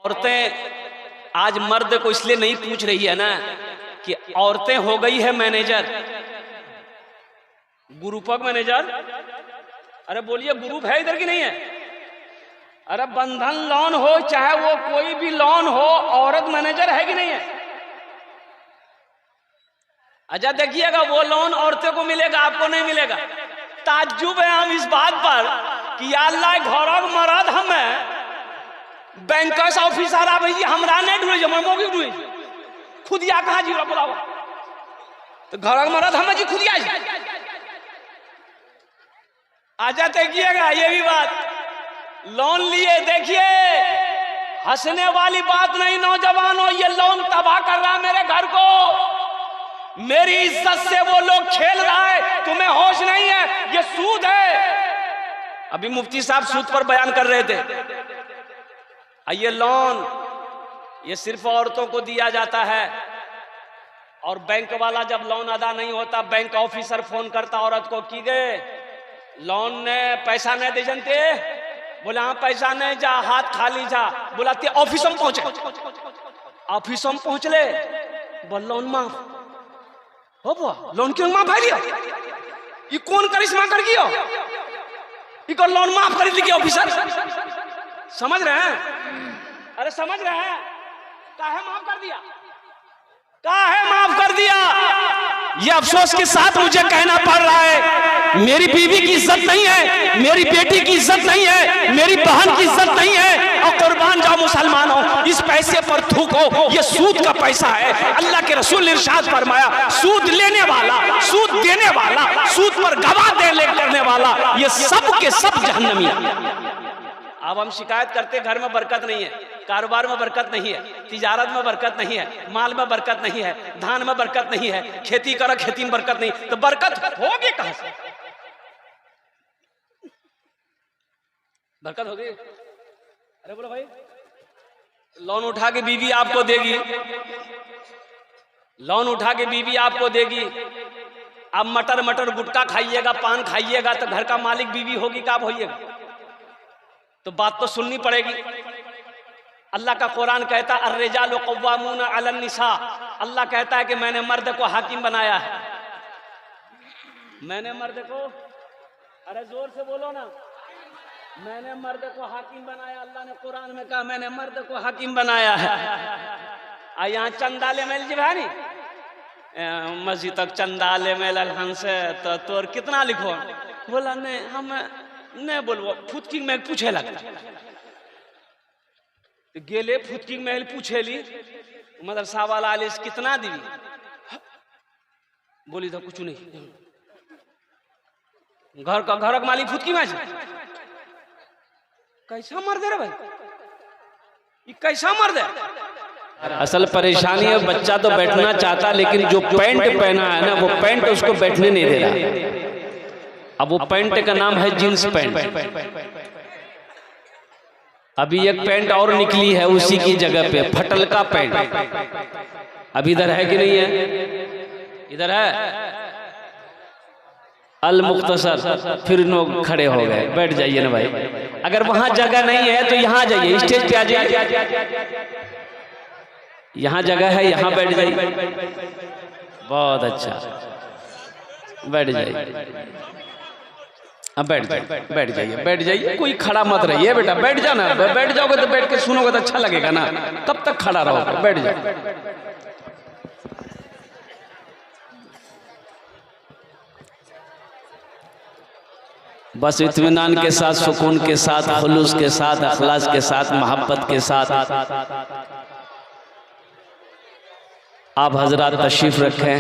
औरतें आज मर्द को इसलिए नहीं पूछ रही है ना कि औरतें हो गई है मैनेजर, ग्रुपक मैनेजर। अरे बोलिए, ग्रुप है इधर की नहीं है? अरे बंधन लोन हो चाहे वो कोई भी लोन हो, औरत मैनेजर है कि नहीं है? अच्छा देखिएगा, वो लोन औरतों को मिलेगा, आपको नहीं मिलेगा। ताज्जुब है हम इस बात पर कि अल्लाह घरक मरद हमें बैंकर्स ऑफिसर आ भाई हमरा नहीं ढूंढे मोगी ढूंढे खुदिया कहाँ जी बुलाओ तो घरक मरद हमें जी खुदिया जी। आजा देखिएगा ये भी बात, लोन लिए देखिए, हंसने वाली बात नहीं नौजवानों, ये लोन तबाह कर रहा है मेरे घर को, मेरी इज्जत से वो लोग खेल रहा है, तुम्हें होश नहीं है, ये सूद है। अभी मुफ्ती साहब सूद पर बयान कर रहे थे। ये लोन ये सिर्फ औरतों को दिया जाता है, और बैंक वाला जब लोन अदा नहीं होता, बैंक ऑफिसर फोन करता औरत को कि गए लोन ने पैसा नहीं दे जनते, बोला हाँ पैसा नहीं, जा हाथ खाली जा, बुलाते ऑफिस में पहुंचे, ऑफिस में पहुंचले, बोल लोन माफ हो बुआ, लोन क्यों माफ है? ये कौन करिश्मा कर गया, ये लोन माफ कर दी ऑफिसर। समझ रहे हैं? अरे समझ रहे हैं? काहे माफ कर दिया, काहे माफ कर दिया? ये अफसोस के साथ मुझे कहना पड़ रहा है, मेरी बीवी की इज्जत नहीं है, मेरी बेटी की इज्जत नहीं है, मेरी बहन की इज्जत नहीं है। और कुर्बान जाओ मुसलमानों, इस पैसे पर थूको, ये सूद का पैसा है। अल्लाह के रसूल ने इरशाद फरमाया, सूद लेने वाला, सूद देने वाला, सूद पर गवाह करने वाला, ये सब के सब जहन्नमी। अब हम शिकायत करते घर में बरकत नहीं है, कारोबार में बरकत नहीं है, तिजारत में बरकत नहीं है, माल में बरकत नहीं है, धान में बरकत नहीं है, खेती करो खेती में बरकत नहीं, तो बरकत होगी कहां से? बरकत होगी? अरे बोलो भाई, लोन उठा के बीवी आपको देगी, लोन उठा के बीवी आपको देगी। अब मटर मटर गुटखा खाइएगा, पान खाइएगा, तो घर का मालिक बीवी होगी, कब होइएगा? तो बात तो सुननी पड़ेगी। अल्लाह का कुरान कहता है अर्रिजालु कव्वामूना अलन निसा, अल्लाह कहता है कि मैंने मर्द को हाकिम बनाया है, मैंने मर्द को, अरे जोर से बोलो ना, मैंने मर्द को हाकिम बनाया। अल्लाह ने कुरान में कहा मैंने मर्द को हाकिम बनाया है। यहाँ चंदाले मेल जी भाई मस्जिद तक चंदाले मेल हंसे तो तोर कितना लिखो, बोला नहीं हम नहीं बोलबो, फुटकी महल पूछे लगता, गेले फुटकी महल पूछे ली मदरसा वाला आलिस कितना दी, बोली तो कुछ नहीं, घर का घर मालिक फुटकी में कैसा मर दे रे भाई, ये कैसा मर दे? असल परेशानी है, बच्चा तो बैठना चाहता, लेकिन जो पैंट पहना है ना, वो पैंट उसको बैठने नहीं दे रहा। अब वो पैंट का नाम है जींस पैंट। अभी एक पैंट और निकली है उसी की जगह पे, फटल का पैंट। अब इधर है कि नहीं है? इधर है अल मुख्तसर, फिर लोग खड़े हो गए। बैठ जाइए ना भाई, अगर वहां जगह नहीं है तो यहाँ जाइए, स्टेज पे आ जाइए, यहाँ जगह है, यहाँ बैठ जाइए। बहुत अच्छा, बैठ जाइए, अब बैठ जाइए, बैठ जाइए, बैठ जाइए, कोई खड़ा मत रहिए बेटा, बैठ जाना, बैठ जाओगे तो बैठ के सुनोगे तो अच्छा लगेगा ना, कब तक खड़ा रहोगे? बैठ जाओ। बस इत्मीनान के साथ, सुकून के साथ, खुलूस के साथ, अखलास के साथ, मोहब्बत के साथ आप हजरात तशरीफ रखें,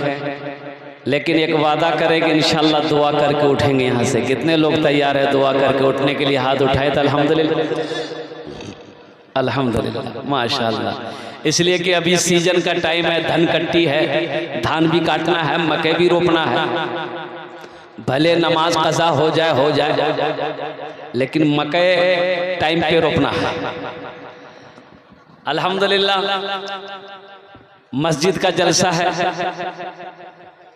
लेकिन एक वादा करें कि इंशाल्लाह दुआ करके उठेंगे यहाँ से। कितने लोग तैयार है दुआ करके उठने के लिए? हाथ उठाए तो अल्हम्दुलिल्लाह, अल्हम्दुलिल्लाह, माशाअल्लाह। इसलिए कि अभी सीजन का टाइम है, धन कट्टी है, धान भी काटना है, मकई भी रोपना है। भले नमाज कज़ा हो जाए, लेकिन मकई टाइम पे रोपना है। अल्हम्दुलिल्लाह मस्जिद का जलसा है,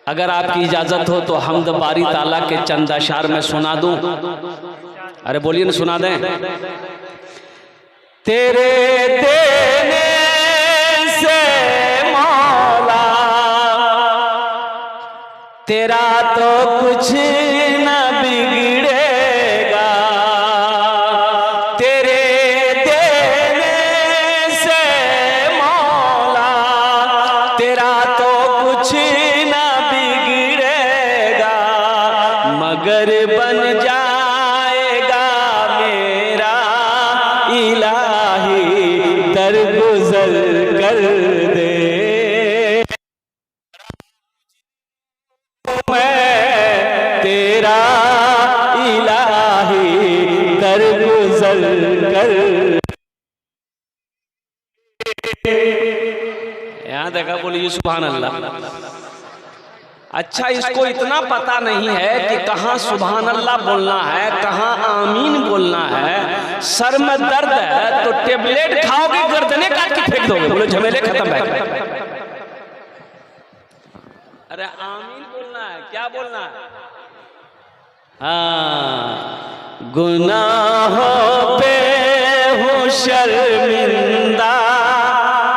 अगर आपकी इजाजत हो तो हम्द बारी ताला के चंद अशार में सुना दूं। अरे बोलिए ना, सुना दें। तेरे तेरा तो कुछ न बिगड़ेगा, तेरे देने से मौला, तेरा तो कुछ न बिगड़ेगा, मगर बन जाएगा मेरा इलाही, दरगुजर कर दे। तेरा इलाही दरगुजर कर। यहां देखा, बोलिए सुभान अल्लाह। अच्छा, इसको इतना पता नहीं है कि कहाँ सुभान अल्लाह बोलना है, कहाँ आमीन बोलना है। सर में दर्द है तो टेबलेट खाओगे, गर्दने काट के फेंक दोगे, बोले झमेले खत्म है। अरे आमीन बोलना है, क्या बोलना है? हाँ, गुनाहों पे हूँ शर्मिंदा,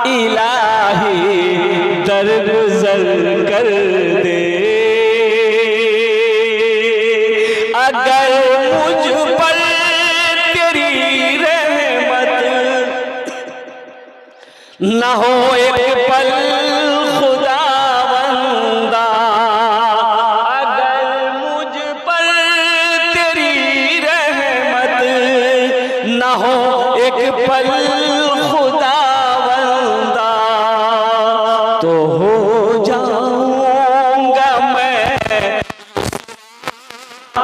इलाही दरगुजर कर दे। अगर मुझ पर तेरी रहमत न हो एक पल खुदावंदा, अगर मुझ पर तेरी रहमत न हो एक पल खुदावंदा, तो हो जाऊंगा मैं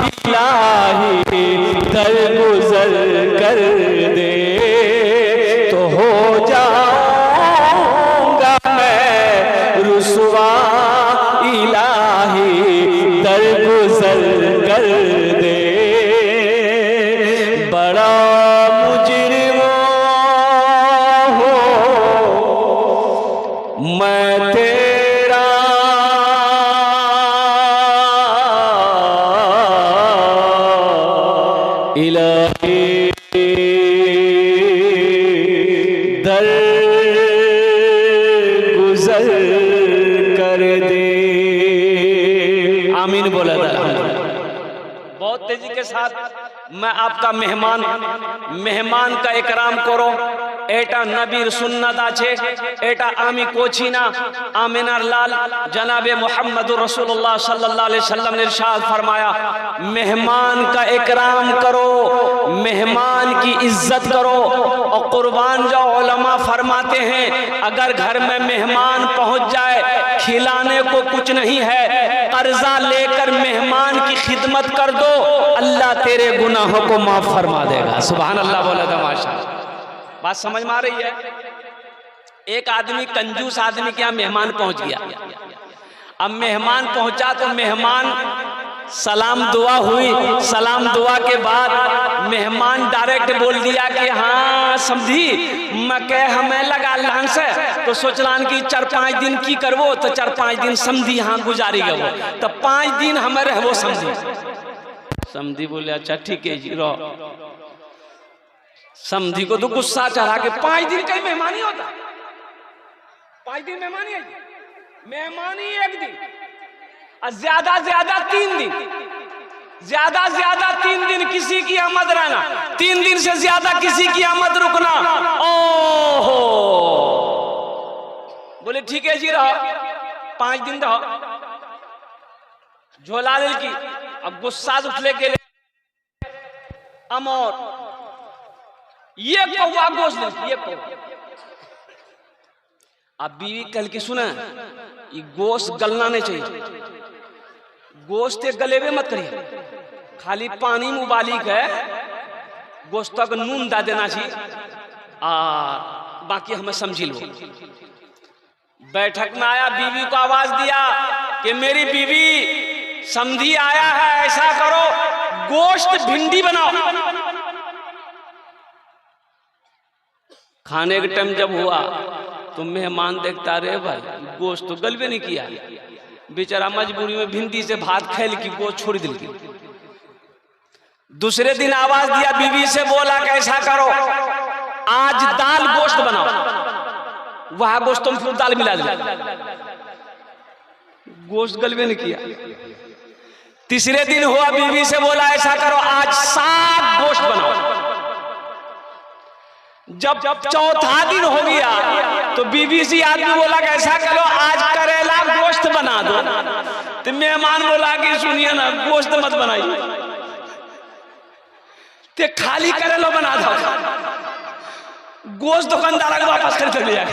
इलाही दरगुजर कर दे, तो हो जाऊंगा मैं रुसवा, इलाही दरगुजर कर दे। बड़ा मुजरिम हो मैं तेरा, इलाही दर गुजर कर दे। आमीन बोला था। बहुत तेजी के साथ मैं आपका मेहमान का इकराम करो। एटा नबीर सुन्नत आछे, एटा आमी कोचिना आमिनार लाल जनाबे मोहम्मद रसूलुल्लाह सल्लल्लाहु अलैहि वसल्लम ने इरशाद फरमाया, मेहमान का इकराम करो, मेहमान की इज्जत करो। और कुर्बान जाओ, उलमा फरमाते हैं अगर घर में मेहमान पहुंच जाए, खिलाने को कुछ नहीं है, कर्जा लेकर मेहमान की खिदमत कर दो, अल्लाह तेरे गुनाहों को माफ फरमा देगा। सुभान अल्लाह बोला था। माशाअल्लाह, बात समझ में आ रही है? एक आदमी, कंजूस आदमी के यहाँ मेहमान पहुंच गया। अब मेहमान पहुंचा तो मेहमान सलाम दुआ हुई, सलाम दुआ के बाद मेहमान डायरेक्ट बोल दिया कि हाँ समझी मैं कह हमें लगा लहन से, तो सोचलान कि 4-5 दिन की करवो, तो 4-5 दिन समझी हाँ गुजारी गवो, तो 5 दिन हमें रहवो समझी। समझी बोले अच्छा ठीक है जी रहो। समझी को तो गुस्सा चढ़ा के 5 दिन कहीं मेहमानी होता, 5 दिन मेहमानी है, मेहमानी 1 दिन, ज्यादा 3 दिन, ज्यादा 3 दिन किसी की आमद रहना, 3 दिन से ज्यादा किसी की आमद रुकना। ओहो, बोले ठीक है जी रहो, 5 दिन रहो। झोला ले की, अब गुस्सा उठले के लिए अमोर ये कौवा गोश्त दे, ये कौवा। अब बीवी कल की सुना, ये गोश्त गलना नहीं चाहिए, गोश्त गले में मत करिए, खाली पानी में उबाली के गोश्त का नून डाल देना चाहिए, बाकी हमें समझी लो। बैठक में आया, बीवी को आवाज दिया कि मेरी बीवी समझी आया है, ऐसा करो गोश्त भिंडी बनाओ। खाने के टाइम जब हुआ तो मेहमान देखता रहे भाई गोश्त तो गलबे नहीं किया, बेचारा मजबूरी में भिंडी से भात खेल की गोश्त छोड़ दिल की। दूसरे दिन आवाज दिया, बीवी से बोला कैसा करो आज दाल गोश्त बनाओ, वह गोश्त तुम फिर दाल मिला दो। गोश्त गलबे नहीं किया। तीसरे दिन हुआ, बीवी से बोला ऐसा करो आज 7 गोश्त बनाओ। जब चौथा दिन हो गया तो बीवी से आदमी बोला कि ऐसा करो आज करेला गोश्त बना दो। तो मेहमान बोला कि सुनिए ना, गोश्त मत बनाइए, ते खाली करेला बना दो। गोश्त दुकानदार के वापस कर चले जाए।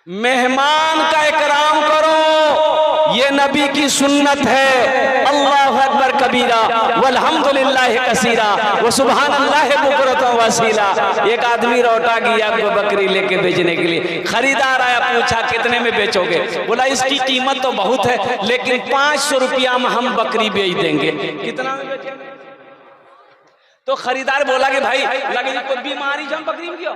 मेहमान का इकराम करो, ये नबी की सुन्नत है। अल्लाहु अकबर कबीरा वल्हम्दुलिल्लाहि कसीरा व सुब्हानल्लाहि बुकरतन वसीला। एक आदमी लौटा गया बकरी लेके बेचने के लिए। खरीदार आया, पूछा कितने में बेचोगे? बोला इसकी कीमत तो बहुत है लेकिन 500 रुपया में हम बकरी बेच देंगे। कितना में बेचेंगे? तो खरीदार बोला कि भाई लगे कोई बीमारी हम बकरी में क्यों?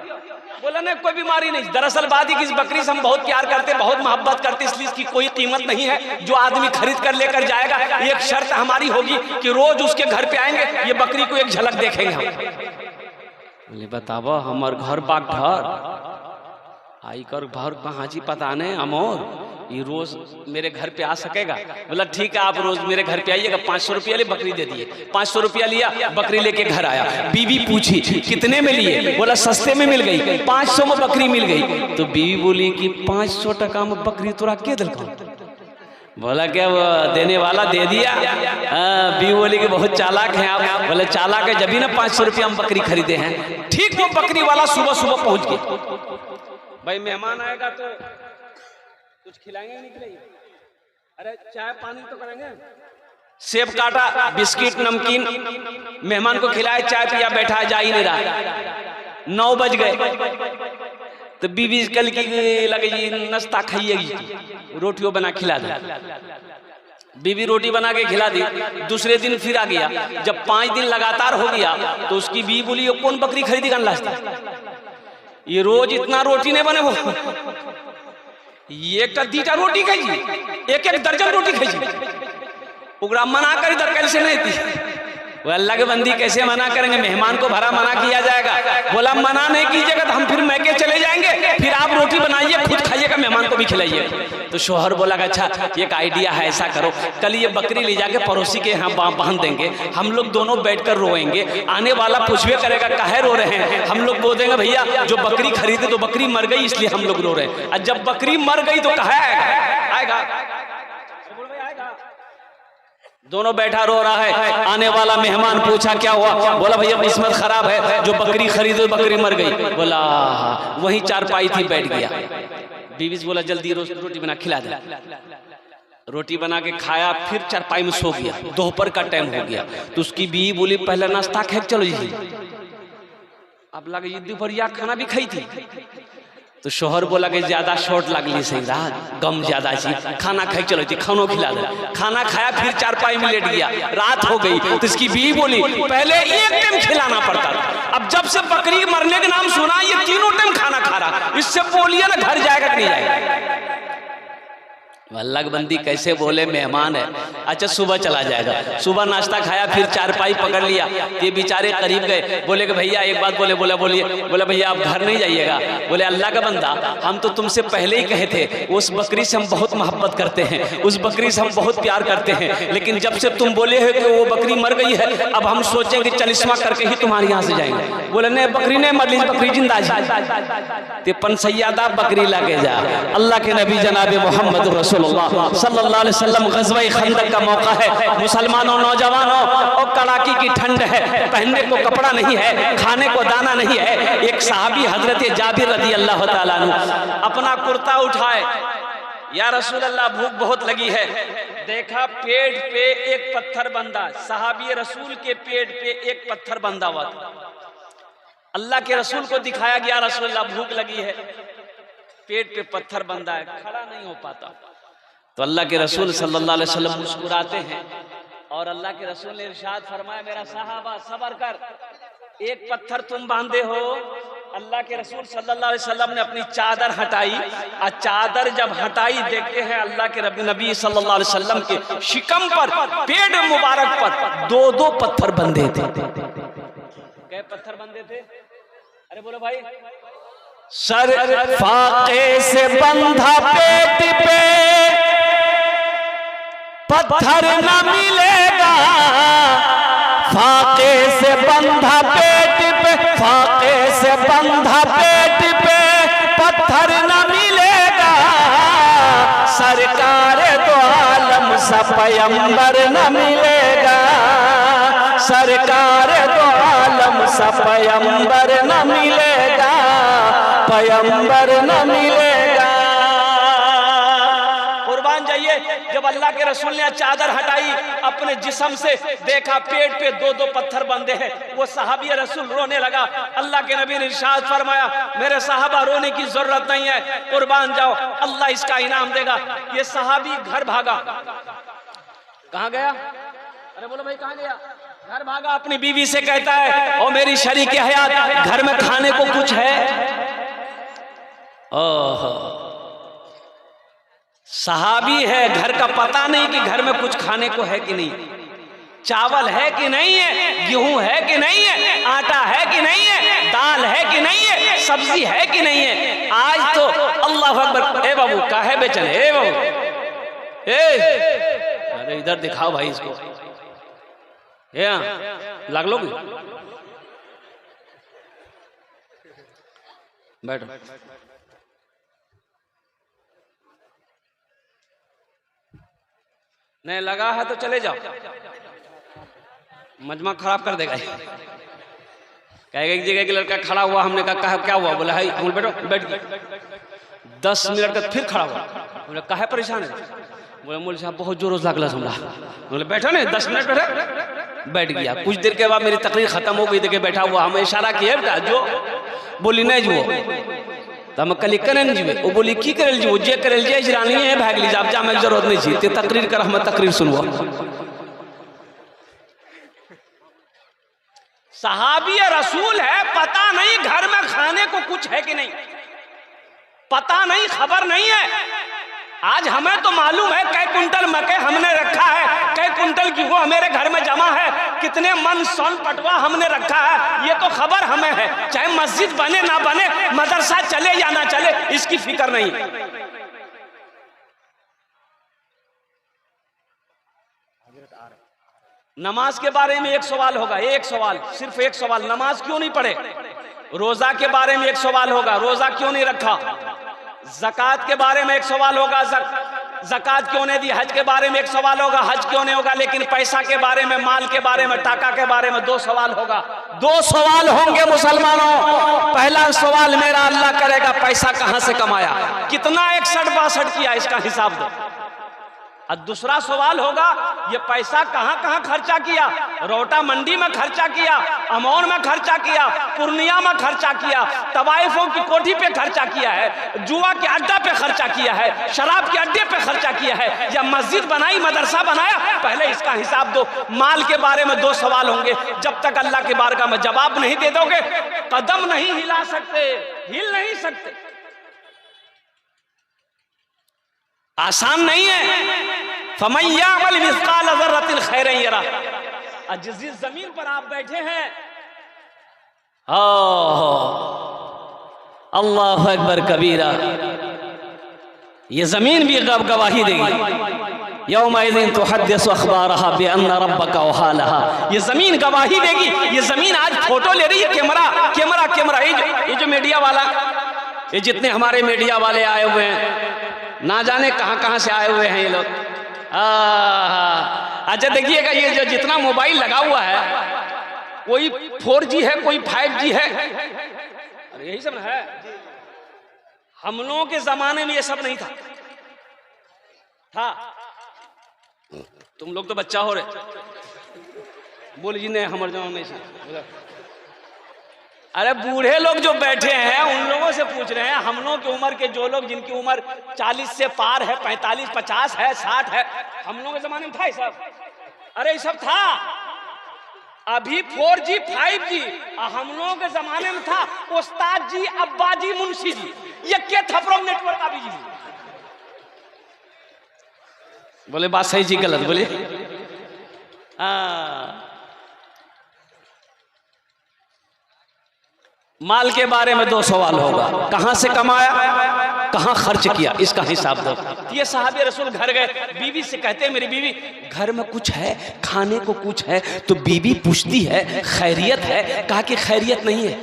बोला नहीं कोई बीमारी नहीं, दरअसल बात है कि इस बकरी से हम बहुत प्यार करते, बहुत मोहब्बत करते, इसलिए इसकी कोई कीमत नहीं है। जो आदमी खरीद कर लेकर जाएगा, एक शर्त हमारी होगी कि रोज उसके घर पे आएंगे, ये बकरी को एक झलक देखेंगे हम। बोले बताओ हमार घर बाग घर आई कर घर कहाँ जी पता नहीं अमोर, ये रोज मेरे घर पे आ सकेगा? बोला ठीक है आप रोज मेरे घर पे आइएगा। 500 रुपया ले, बकरी दे दिए। 500 रुपया लिया, बकरी लेके घर आया। बीवी पूछी कितने में लिए? बोला सस्ते में मिल गई, 500 में बकरी मिल गई। तो बीवी बोली कि 500 टका में बकरी तोरा के दिल का? बोला क्या वो देने वाला दे दिया? बीवी बोली कि बहुत चालाक हैं आप। बोले चालाक है जब भी ना 500 रुपया हम बकरी खरीदे हैं। ठीक वो बकरी वाला सुबह सुबह पहुंच गया। भाई मेहमान आएगा तो कुछ खिलाएंगे नहीं खिलाएंगे? अरे चाय पानी तो करेंगे। सेब काटा, बिस्किट नमकीन मेहमान को खिलाए, चाय पिया, बैठा, जा ही नहीं रहा। 9 बज गए तो बीवी कल की लगे जी नाश्ता खाइएगी, रोटियों बना खिला दे। बीवी रोटी बना के खिला दी। दूसरे दिन फिर आ गया। जब 5 दिन लगातार हो गया तो उसकी बीवी बोली ये कौन बकरी खरीदी कर लास्ता? ये रोज इतना रोटी नहीं बने, वो एक दीटा रोटी खाई, एक दर्जन रोटी खाई। उगरा मना कर इधर कैसे नहीं थी? वो अल्लाह के बंदी कैसे मना करेंगे? मेहमान को भरा मना किया जाएगा। बोला मना नहीं कीजिएगा तो हम फिर मैके चले जाएंगे, फिर आप रोटी बनाइए खुद खाइएगा, मेहमान को भी खिलाइए। तो शोहर बोला अच्छा एक आइडिया है, ऐसा करो कल ये बकरी ले जाके पड़ोसी के यहाँ बांध देंगे, हम लोग दोनों बैठकर रोएंगे। आने वाला पूछवे करेगा काहे रो रहे हैं, हम लोग बोल देंगे भैया जो बकरी खरीदे तो बकरी मर गई इसलिए हम लोग रो रहे हैं। और जब बकरी मर गई तो कहा आएगा? दोनों बैठा रो रहा है। आने वाला मेहमान पूछा क्या हुआ? बोला भैया किस्मत खराब है, जो बकरी खरीदो बकरी मर गई। बोला वही चारपाई थी, बैठ गया। बीवी से बोला जल्दी रोटी बना खिला दे। रोटी बना के खाया, फिर चारपाई में सो गया। दोपहर का टाइम हो गया तो उसकी बीवी बोली पहले नाश्ता खा चलो जी। अब लगे दोपहरिया खाना भी खाई थी। तो शोहर बोला कि ज्यादा शॉर्ट लगली सही रात, गम ज्यादा जी, खाना खाई चलो जी, खानो खिला दे। खाना खाया, फिर चारपाई में लेट गया। रात हो गई तो इसकी बीवी बोली पहले एक टाइम खिलाना पड़ता था, अब जब से बकरी मरने के नाम सुना ये तीनों टाइम खाना खा रहा, इससे बोलिए ना घर जाएगा कि नहीं जाएगा? अल्लाह की बंदी कैसे बोले मेहमान है। अच्छा सुबह चला जाएगा, सुबह नाश्ता खाया, फिर चारपाई पकड़ लिया। ये बेचारे करीब गए, बोले कि भैया एक बात बोले बोले भैया आप घर नहीं जाइएगा। बोले अल्लाह का बंदा हम तो तुमसे पहले ही कहे थे, उस बकरी से हम बहुत मोहब्बत करते हैं, उस बकरी से हम बहुत प्यार करते हैं, लेकिन जब से तुम बोले हो कि वो बकरी मर गई है अब हम सोचें कि चलिस्मा करके ही तुम्हारे यहाँ से जाएंगे। बोले नहीं बकरी नहीं मर ली, बकरी जिंदा जी। पन सैयदा बकरी लाके जा। अल्लाह के नबी जनाब मोहम्मद रसूल सल्लल्लाहु अलैहि वसल्लम ग़ज़वा खंदक का मौका है, मुसलमानों नौजवानों और कड़ाकी की ठंड है, पहनने को कपड़ा नहीं है, खाने को दाना नहीं है। एक सहाबी हजरत जाबिर रज़ी अल्लाह ताला अन्हु अपना कुर्ता उठाए, या रसूल अल्लाह भूख बहुत लगी है। देखा पेट पे एक पत्थर बंधा, सहाबी रसूल के पेट पे एक पत्थर बंधा हुआ था। अल्लाह के रसूल को दिखाया गया रसूल अल्लाह भूख लगी है, पेट पे पत्थर बंधा है, खड़ा नहीं हो पाता। तो अल्लाह के रसूल सल्लल्लाहु अलैहि वसल्लम मुस्कुराते हैं और अल्लाह के रसूल ने इरशाद फरमाया मेरा सहाबा सब्र कर, एक पत्थर तुम बांधे हो। अल्लाह के रसूल सल्लल्लाहु अलैहि वसल्लम ने अपनी चादर हटाई और चादर जब हटाई देखते हैं अल्लाह के नबी सल्लल्लाहु अलैहि वसल्लम के शिकम पर, पेट मुबारक पर 2-2 पत्थर बंधे थे। क्या पत्थर बंधे थे? अरे बोलो भाई, सर फाके से बंधा पेट पे पत्थर न मिलेगा, फाके से बंधा पेट पे, फाके से बंधा पेट पे पत्थर न मिलेगा, सरकार दो आलम सा पैगंबर न मिलेगा, सरकार दो आलम सा पैगंबर न मिलेगा, पैगंबर न मिलेगा। कुर्बान जाइए, जब अल्लाह के रसूल ने चादर हटाई अपने जिस्म से, देखा पेट पे दो दो पत्थर बंधे हैं, वो सहाबी रसूल रोने लगा। अल्लाह के नबी ने इरशाद फरमाया, मेरे सहाबा रोने की जरूरत नहीं है, कुर्बान जाओ, अल्लाह इसका इनाम देगा। ये सहाबी घर भागा। कहाँ गया? अरे बोलो भाई, कहाँ गया? घर भागा, अपनी बीवी से कहता है, ओ मेरी शरीक हयात, घर में खाने को कुछ है? ओह, सहाबी है, घर का पता नहीं कि घर में कुछ खाने को है कि नहीं, चावल है कि नहीं है, गेहूं है कि नहीं है, आटा है कि नहीं है, दाल है कि नहीं है, सब्जी है कि नहीं है। आज तो अल्लाह अकबर। ए बाबू काहे बेचन? ए बाबू, अरे इधर दिखाओ भाई इसको, लग लो, बैठो। नहीं लगा है तो चले जाओ, मजमा खराब कर देगा। कहेगा एक जगह के लड़का खड़ा हुआ, हमने कहा क्या हुआ? बोला है, हम बैठो, बैठ गए। 10 मिनट तक फिर खड़ा हुआ, बोला काहे परेशान है? बोला मौलवी साहब बहुत जोर लगला हमरा। बोले बैठो नहीं, 10 मिनट बैठा, बैठ गया। कुछ देर के बाद मेरी तकरीर खत्म हो गई, देखे बैठा हुआ, हमें इशारा किया बेटा जो, बोली नहीं जो, तो हम कल करें जी, वो बोली की करेल जी, जे करेल जी इजरानी है, भाग लीजिए, आप जामे की जरूरत नहीं छी, ते तकरीर कर, हम तकरीर सुनवा। सहाबी रसूल है, पता नहीं घर में खाने को कुछ है कि नहीं, पता नहीं, खबर नहीं है। आज हमें तो मालूम है कई कुंटल मकई हमने रखा है, कई कुंटल गेहूं हमारे घर में जमा है, कितने मन सोन पटवा हमने रखा है, ये तो खबर हमें है। चाहे मस्जिद बने ना बने, मदरसा चले या ना चले, इसकी फिक्र नहीं। नमाज के बारे में एक सवाल होगा, एक सवाल, सिर्फ एक सवाल, नमाज क्यों नहीं पढ़े? रोजा के बारे में एक सवाल होगा, रोजा क्यों नहीं रखा? ज़कात के बारे में एक सवाल होगा, ज़कात क्यों नहीं दी? हज के बारे में एक सवाल होगा, हज क्यों नहीं होगा? लेकिन पैसा के बारे में, माल के बारे में, टाका के बारे में 2 सवाल होगा, 2 सवाल होंगे मुसलमानों। पहला सवाल मेरा अल्लाह करेगा, पैसा कहां से कमाया, कितना 61-62 किया, इसका हिसाब दो। और दूसरा सवाल होगा, ये पैसा कहां कहां खर्चा किया? रोटा मंडी में खर्चा किया, अमौन में खर्चा किया, पूर्णिया में खर्चा किया, तवाइफों की कोठी पे खर्चा किया है, जुआ के अड्डा पे खर्चा किया है, शराब के अड्डे पे खर्चा किया है, या मस्जिद बनाई, मदरसा बनाया? पहले इसका हिसाब दो। माल के बारे में 2 सवाल होंगे, जब तक अल्लाह के बारगाह में जवाब नहीं दे दोगे, कदम नहीं हिला सकते, हिल नहीं सकते। आसान नहीं है। फमन यामल मिस्काल ज़र्रतिन खैरन यरा। जिस जमीन पर आप बैठे हैं, अल्लाह अकबर कबीरा, ये जमीन भी गवाही देगी। यौमइज़िन तुहद्दिसु अख़बारहा बिअन्न रब्बका वहालहा। ये जमीन गवाही देगी। ये जमीन आज फोटो ले रही है, कैमरा कैमरा कैमरा। ये जो मीडिया वाला, ये जितने हमारे मीडिया वाले आए हुए हैं, ना जाने कहां कहां से आए हुए हैं ये लोग। अच्छा देखिएगा, ये जो जितना मोबाइल लगा हुआ है, कोई 4G है, कोई 5G है, अरे यही सब है। हम लोगों के जमाने में ये सब नहीं था। तुम लोग तो बच्चा हो रहे, बोल जी नहीं हमारे जमाने में। अरे बूढ़े लोग जो बैठे हैं उन लोगों से पूछ रहे हैं, हम लोगों की उम्र के जो लोग, जिनकी उम्र 40 से पार है, 45, 50 है, 60 है, हम लोगों के जमाने में था ये सब? अरे ये सब था। अभी 4G 5G, हम लोगों के जमाने में था उस्ताद जी, अब्बा जी, मुंशी जी, ये क्या थपरो नेटवर्क अभी जी। बोले बात सही जी गलत बोले? माल के बारे में 2 सवाल होगा, कहां से कमाया, कहां खर्च किया, इसका हिसाब दो। ये साहबे रसूल घर गए, बीवी से कहते हैं मेरी बीवी घर में कुछ है, खाने को कुछ है, तो बीवी पूछती है खैरियत है, कहा कि खैरियत नहीं है।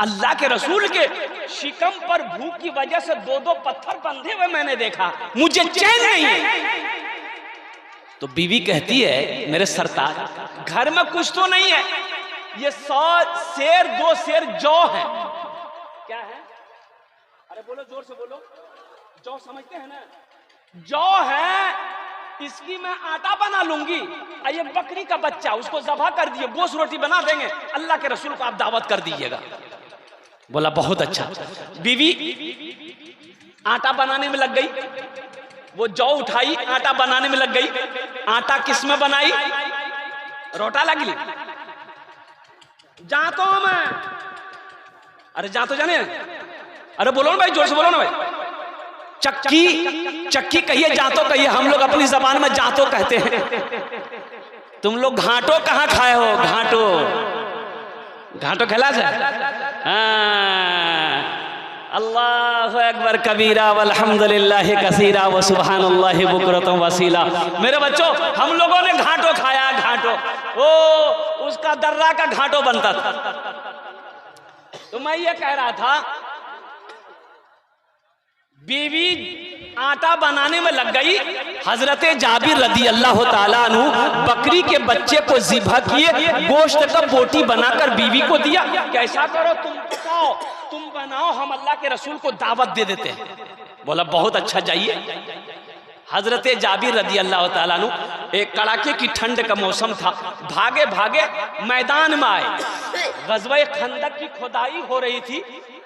अल्लाह के रसूल के शिकम पर भूख की वजह से 2-2 पत्थर बंधे हुए मैंने देखा, मुझे चैन नहीं है। तो बीवी कहती है मेरे सरताज घर में कुछ तो नहीं है, ये 100 शेर 2 शेर जौ है। क्या है? अरे बोलो, जोर से बोलो। जौ समझते हैं ना? जौ है, इसकी मैं आटा बना लूंगी, ये बकरी का बच्चा उसको ज़बह कर दिए, गोश्त रोटी बना देंगे, अल्लाह के रसूल को आप दावत कर दीजिएगा। बोला बहुत अच्छा। बीवी आटा बनाने में लग गई, वो जौ उठाई, आटा बनाने में लग गई। आटा किस में बनाई? रोटा लगी जातो में। अरे जातो जाने, अरे बोलो ना भाई, जोर से बोलो ना भाई। चक्की, चक्की कहिए, जातो कहिए, हम लोग अपनी जबान में जातो कहते हैं। तुम लोग घाटो कहाँ खाए हो? घाटो, घाटो खिला जाए। अल्लाहु अकबर कबीरा वल्हम्दुलिल्लाहि कसीरा व सुब्हानल्लाहि बुकरतम वसीला। मेरे बच्चों, हम लोगों ने घाटो खाया, घाटो, ओ उसका दर्रा का घाटो बनता था। तो मैं ये कह रहा था, बीवी आटा बनाने में लग गई, हजरत जाबिर रदी अल्लाह ताला अन्हु बकरी के बच्चे को ज़िबह किए, गोश्त का बोटी बनाकर बीवी को दिया। कैसा करो, तुम पकाओ, तुम बनाओ, हम अल्लाह के रसूल को दावत दे देते हैं। बोला बहुत अच्छा, जाइए। हजरत जाबिर रदी अल्लाह ताला अन्हु, एक कड़ाके की ठंड का मौसम था, भागे भागे मैदान में आए। ग़ज़वा खंदक की खुदाई हो रही थी।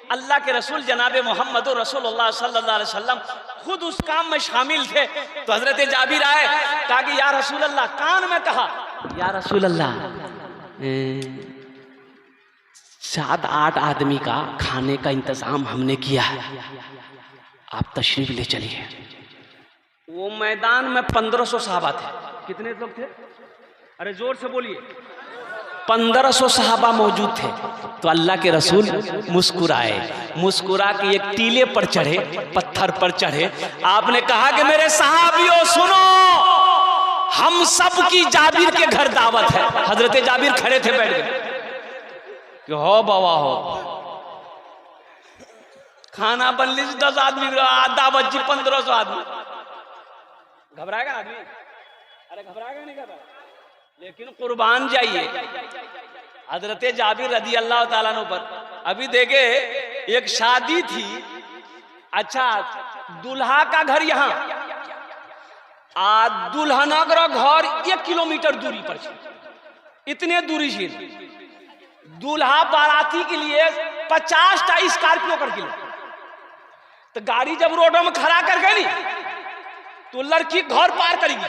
अल्लाह के रसूल जनाबे मोहम्मद रसूलुल्लाह सल्लल्लाहु अलैहि वसल्लम खुद उस काम में शामिल थे। तो हजरत जाबिर आए, कहा कि या रसूल अल्लाह, कान में कहा या रसूल अल्लाह, 7-8 आदमी का खाने का इंतजाम हमने किया है, आप तशरीफ ले चलिए। वो मैदान में 1500 सहाबा थे। कितने लोग थे? अरे जोर से बोलिए। 1500 सहाबा मौजूद थे। तो अल्लाह के रसूल मुस्कुराए, मुस्कुरा के एक टीले पर चढ़े, पत्थर पर चढ़े। आपने कहा कि मेरे सहाबियों सुनो, हम सब की जाबिर के घर दावत है। हजरत जाबिर खड़े थे, बैठ गए कि हो बाबा हो, खाना बन लीजिए, 10 आदमी दावत जी, 1500 आदमी। घबराएगा आदमी? अरे घबराएगा नहीं घबरा, लेकिन कुर्बान जाइए हजरत जाबिर रदी अल्लाह ताला अन्हु पर। अभी देखे एक शादी थी, अच्छा दुल्हा का घर यहाँ, दुल्हना का घर 1 किलोमीटर दूरी पर, इतने दूरी से दूल्हा बाराती के लिए 50टा स्कॉर्पियो कर किलो। तो गाड़ी जब रोडों में खड़ा कर गई तो लड़की घर पार करेगी,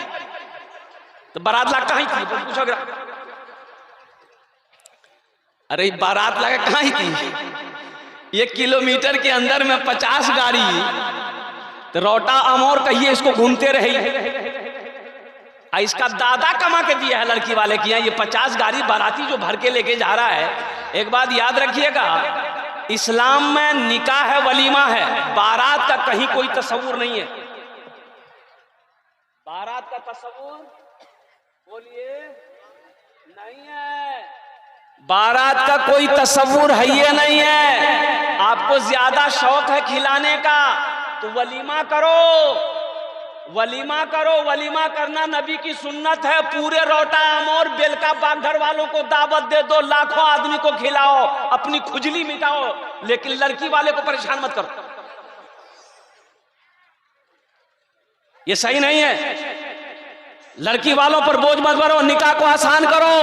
तो बारात ला कहीं थी? पूछो, अरे बारात लगा कहाँ ही थी? 1 किलोमीटर के अंदर में 50 गाड़ी, तो रोटा अमोर कहिए इसको घूमते रही। इसका दादा कमा के दिया है लड़की वाले की, ये 50 गाड़ी बाराती जो भर के लेके जा रहा है। एक बात याद रखिएगा, इस्लाम में निकाह है, वलीमा है, बारात का कहीं कोई तस्वुर नहीं है। बारात का तस्वुर बोलिए नहीं है, बारात का कोई तस्वुर है ये नहीं है। आपको ज्यादा शौक है खिलाने का तो वलीमा करो, वलीमा करो। वलीमा करना नबी की सुन्नत है। पूरे रोटा अमोर बेलका बागधर वालों को दावत दे दो, लाखों आदमी को खिलाओ, अपनी खुजली मिटाओ, लेकिन लड़की वाले को परेशान मत करो, ये सही नहीं है। लड़की वालों पर बोझ मत भरो, निकाह को आसान करो,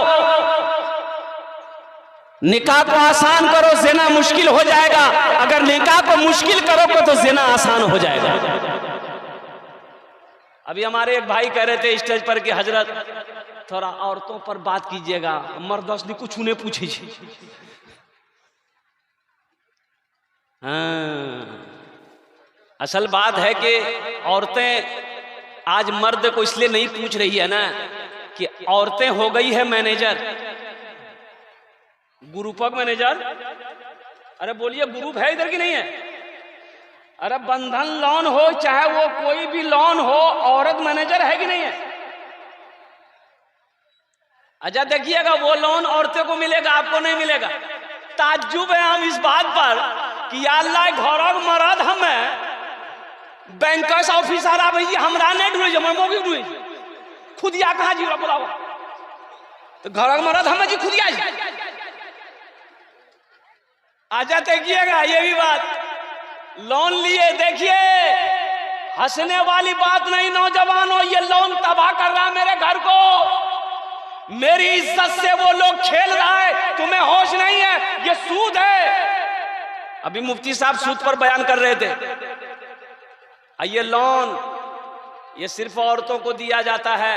निकाह को आसान करो, ज़िना मुश्किल हो जाएगा। अगर निकाह को मुश्किल करोगे तो ज़िना आसान हो जाएगा। अभी हमारे एक भाई कह रहे थे स्टेज पर कि हजरत थोड़ा औरतों पर बात कीजिएगा, मर्दों ने कुछ उन्हें पूछे। असल बात है कि औरतें आज मर्द को इसलिए नहीं पूछ रही है ना कि औरतें हो गई है मैनेजर, ग्रुप ऑफ मैनेजर, अरे बोलिए ग्रुप है इधर की नहीं है? अरे बंधन लोन हो चाहे वो कोई भी लोन हो, औरत मैनेजर है कि नहीं है? अच्छा देखिएगा, वो लोन औरतों को मिलेगा, आपको नहीं मिलेगा। ताज्जुब है हम इस बात पर कि अल्लाह घर मरद हमें बैंकर्स ऑफिसर आ भैया हमरा नहीं ढूंढे मोगी ढूंढे खुद या कहा जी बुलावा तो घर मरद हमें जी खुद आ जाते देखिएगा ये भी बात। लोन लिए देखिए, हंसने वाली बात नहीं नौजवानों, ये लोन तबाह कर रहा है मेरे घर को। मेरी इज्जत से वो लोग खेल रहा है, तुम्हें होश नहीं है, ये सूद है। अभी मुफ्ती साहब सूद पर बयान कर रहे थे। ये लोन ये सिर्फ औरतों को दिया जाता है,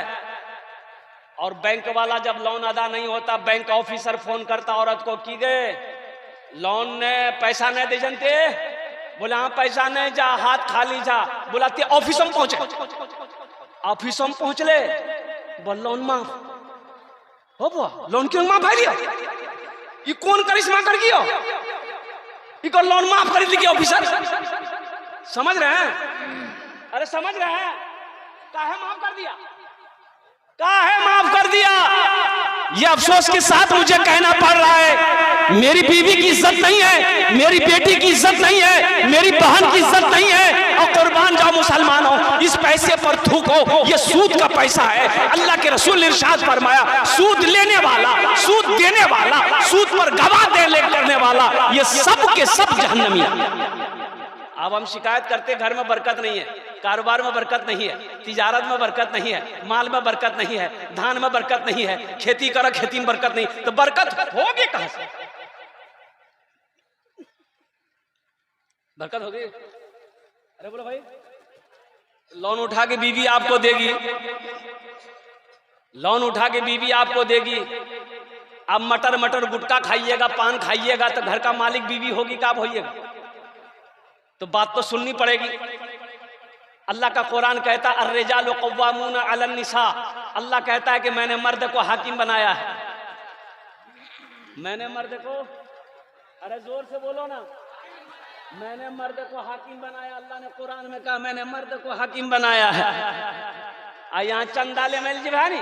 और बैंक वाला जब लोन अदा नहीं होता, बैंक ऑफिसर फोन करता औरत को कि गए लोन ने पैसा नहीं दे जनते, बोला हाँ पैसा नहीं, जा हाथ खाली जा। बोलाते ऑफिस में पहुंचे, ऑफिस में पहुंचले, बोल लोन माफ हो बुआ, लोन क्यों माफ है? ये कौन करिश्मा कर गया? इको लोन माफ कर दी ऑफिसर। समझ रहे हैं? अरे समझ रहे हैं? काहे माफ कर दिया? काहे माफ कर दिया? ये अफसोस के साथ मुझे कहना पड़ रहा है, मेरी बीवी की इज्जत नहीं है, मेरी बेटी की इज्जत नहीं है, मेरी बहन की इज्जत नहीं है। और कुर्बान जाओ मुसलमानों, इस पैसे पर थूको, ये सूद का पैसा है। अल्लाह के रसूल ने इरशाद फरमाया, सूद लेने वाला, सूद देने वाला, सूद पर गवाह करने वाला, ये सब के सब जहन्नमी। अब हम शिकायत करते घर में बरकत नहीं है, कारोबार में बरकत नहीं है, तिजारत में बरकत नहीं है, माल में बरकत नहीं है, धान में बरकत नहीं है, खेती करो खेती में बरकत नहीं, तो बरकत होगी कहां से? बरकत होगी? अरे बोलो भाई, लोन उठा के बीवी आपको देगी, लोन उठा के बीवी आपको देगी। आप मटर मटर गुटखा खाइएगा, पान खाइएगा, तो घर का मालिक बीवी होगी, कब होइएगा? तो बात तो सुननी पड़ेगी। अल्लाह का कुरान कहता है अर्रिजालु कव्वामूना अलन निसा, अल्लाह कहता है कि मैंने मर्द को हाकिम बनाया है। मैंने मर्द को, अरे जोर से बोलो ना, मैंने मर्द को हाकिम बनाया। अल्लाह ने कुरान में कहा मैंने मर्द को हाकिम बनाया है। यहाँ चंदाले मेल जी भाई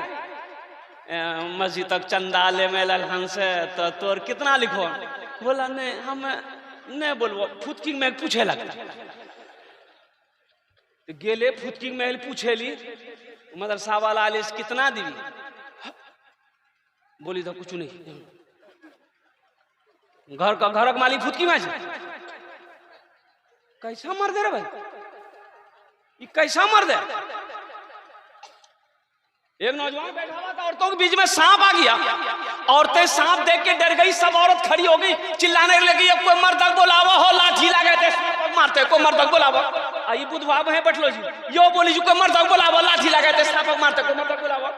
मस्जिद तक चंदाले मेल हंस तो तोर कितना लिखो? बोला नहीं हम नहीं बोलबो, फुटकी में पूछे लगता तो गेले फुटकी में पूछेली मदरसा वाला आलिस कितना दी? बोली तो कुछ नहीं। घर का मालिक फुटकी में कैसा मर दे रे भाई, ये कैसा मर दे? एक नौजवान बैठा हुआ था, औरतों के बीच में सांप आ गया। औरतें सांप देख के डर गई, सब औरत खड़ी हो गई, चिल्लाने लगी कोई मर्द बुलावा हो, लाठी लगे थे मारते, कोई मर्द बुलावा। आई बुधवा है बैठलो जी, यो बोली जी कोई मर्द बुलावा, लाठी लगे थे सांप मारते, कोई मर्द बुलावा।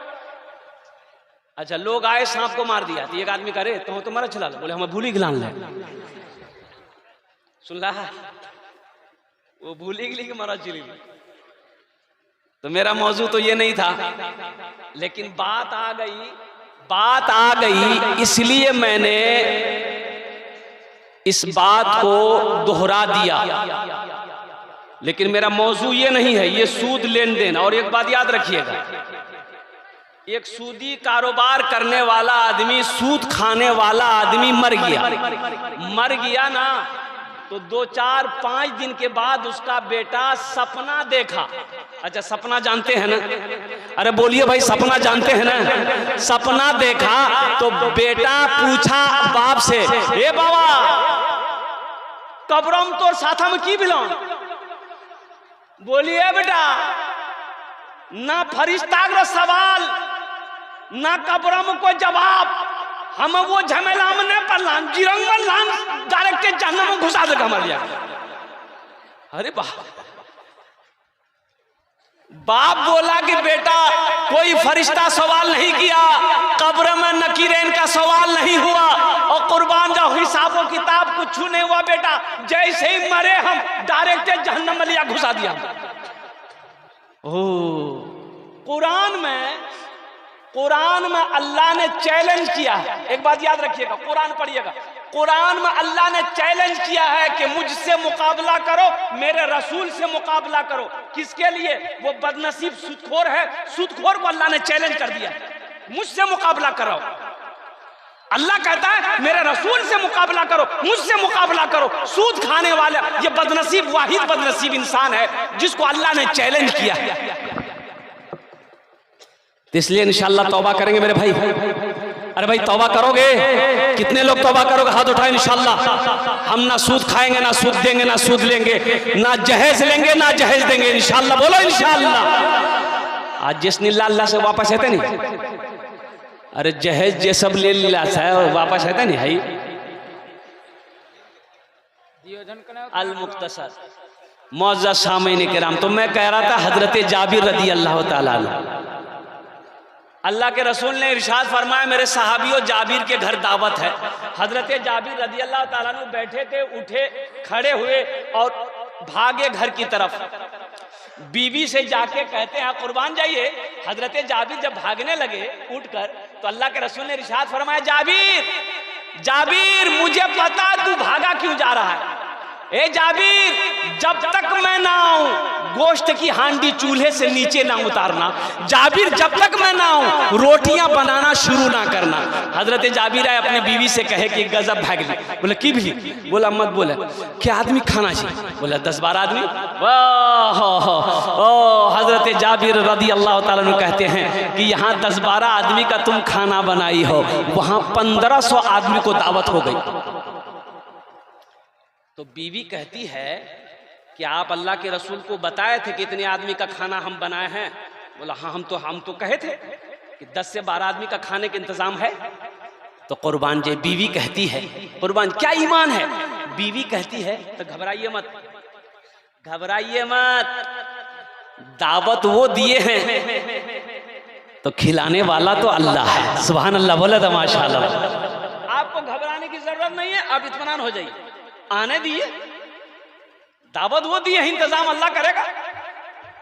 अच्छा लोग आए, सांप को मार दिया। एक आदमी करे तो तुम्हारा चला लो, बोले हमें भूली गिलान ले। सुन रहा वो भूली गिली के मारा चिली। तो मेरा मौजू तो ये नहीं था, लेकिन बात आ गई इसलिए मैंने इस बात को दोहरा दिया। लेकिन मेरा मौजू ये नहीं है, ये सूद लेन देन। और एक बात याद रखिएगा, एक सूदी कारोबार करने वाला आदमी, सूद खाने वाला आदमी मर गया ना, तो 2, 4, 5 दिन के बाद उसका बेटा सपना देखा। अच्छा सपना जानते हैं ना? अरे बोलिए भाई, सपना जानते हैं ना? सपना देखा तो बेटा पूछा बाप से, ए बाबा कब्रम तो साथा में की बिलो? बोलिए बेटा, ना फरिश्ता का सवाल ना कब्रम को जवाब, हम वो झमेला में नहीं पड़लान, जिरंग में लान डायरेक्ट जहन्नम में घुसा देगा हमारे यहाँ। अरे बाप बोला कि बेटा कोई फरिश्ता सवाल नहीं किया, कब्र में नकीरेन का सवाल नहीं हुआ, और कुर्बान जाओ हिसाबों किताब कुछ नहीं हुआ बेटा, जैसे ही मरे हम डायरेक्ट जहन्नम में लिया घुसा दिया। कुरान में अल्लाह ने चैलेंज किया है। एक बात याद रखिएगा, कुरान पढ़िएगा, कुरान में अल्लाह ने चैलेंज किया है कि मुझसे मुकाबला करो, मेरे रसूल से मुकाबला करो। किसके लिए? वो बदनसीब सूदखोर है, सूदखोर को अल्लाह ने चैलेंज कर दिया, मुझसे मुकाबला करो। अल्लाह कहता है मेरे रसूल से मुकाबला करो, मुझसे मुकाबला करो। सूद खाने वाला ये बदनसीब, वाहिद बदनसीब इंसान है जिसको अल्लाह ने चैलेंज किया है। तो इसलिए इंशाअल्लाह तौबा करेंगे मेरे भाई। अरे भाई तौबा करोगे? कितने लोग तौबा करोगे? हाथ उठाए इंशाअल्लाह। हम ना सूद खाएंगे, ना सूद देंगे, ना सूद लेंगे, ना जहेज लेंगे, ना जहेज देंगे इंशाअल्लाह। बोलो इंशाअल्लाह। आज जिसने अल्लाह से वापस है नहीं, अरे जहेज जे सब ले लिया है वापस है नहीं है। अल मुख्तसर मौज़ा सामीन किराम, तो मैं कह रहा था हजरत जाबिर रदी अल्लाह ताला अन्हु, अल्लाह के रसूल ने इरशाद फरमाया मेरे सहाबियों जाबिर के घर दावत है। हजरत जाबिर रदी अल्लाह ताला अन्हु बैठे थे, उठे, खड़े हुए और भागे घर की तरफ। बीवी से जाके कहते हैं कुर्बान जाइए। हजरत जाबिर जब भागने लगे उठकर, तो अल्लाह के रसूल ने इरशाद फरमाया जाबिर, जाबिर मुझे पता तू भागा क्यों जा रहा है। ए जाबिर, जब तक मैं ना आऊं गोश्त की हांडी चूल्हे से नीचे ना उतारना। जाबिर जब तक मैं ना आऊं रोटियां बनाना शुरू ना करना। हजरत जाबिर आए अपने बीवी से कहे कि गजब भागली। बोले की भी? बोला मत बोले क्या आदमी खाना चाहिए? बोला 10-12 आदमी। वाह ओ हजरत जाबिर रदी अल्लाह ताला अन्हु कहते हैं कि यहाँ 10-12 आदमी का तुम खाना बनाई हो, वहां 1500 आदमी को दावत हो गई। तो बीवी कहती है कि आप अल्लाह के रसूल को बताए थे कि इतने आदमी का खाना हम बनाए हैं। बोला हाँ हम तो कहे थे कि 10 से 12 आदमी का खाने का इंतजाम है। तो कुर्बान जी बीवी कहती है, कुर्बान क्या ईमान है? बीवी कहती है तो घबराइए मत, घबराइए मत, दावत वो दिए हैं तो खिलाने वाला तो अल्लाह है। सुभान अल्लाह, बोला था माशाअल्लाह। आपको घबराने की जरूरत नहीं है, आप इत्मीनान हो जाइए। आने दिए, दावत वो दिए, इंतजाम अल्लाह करेगा।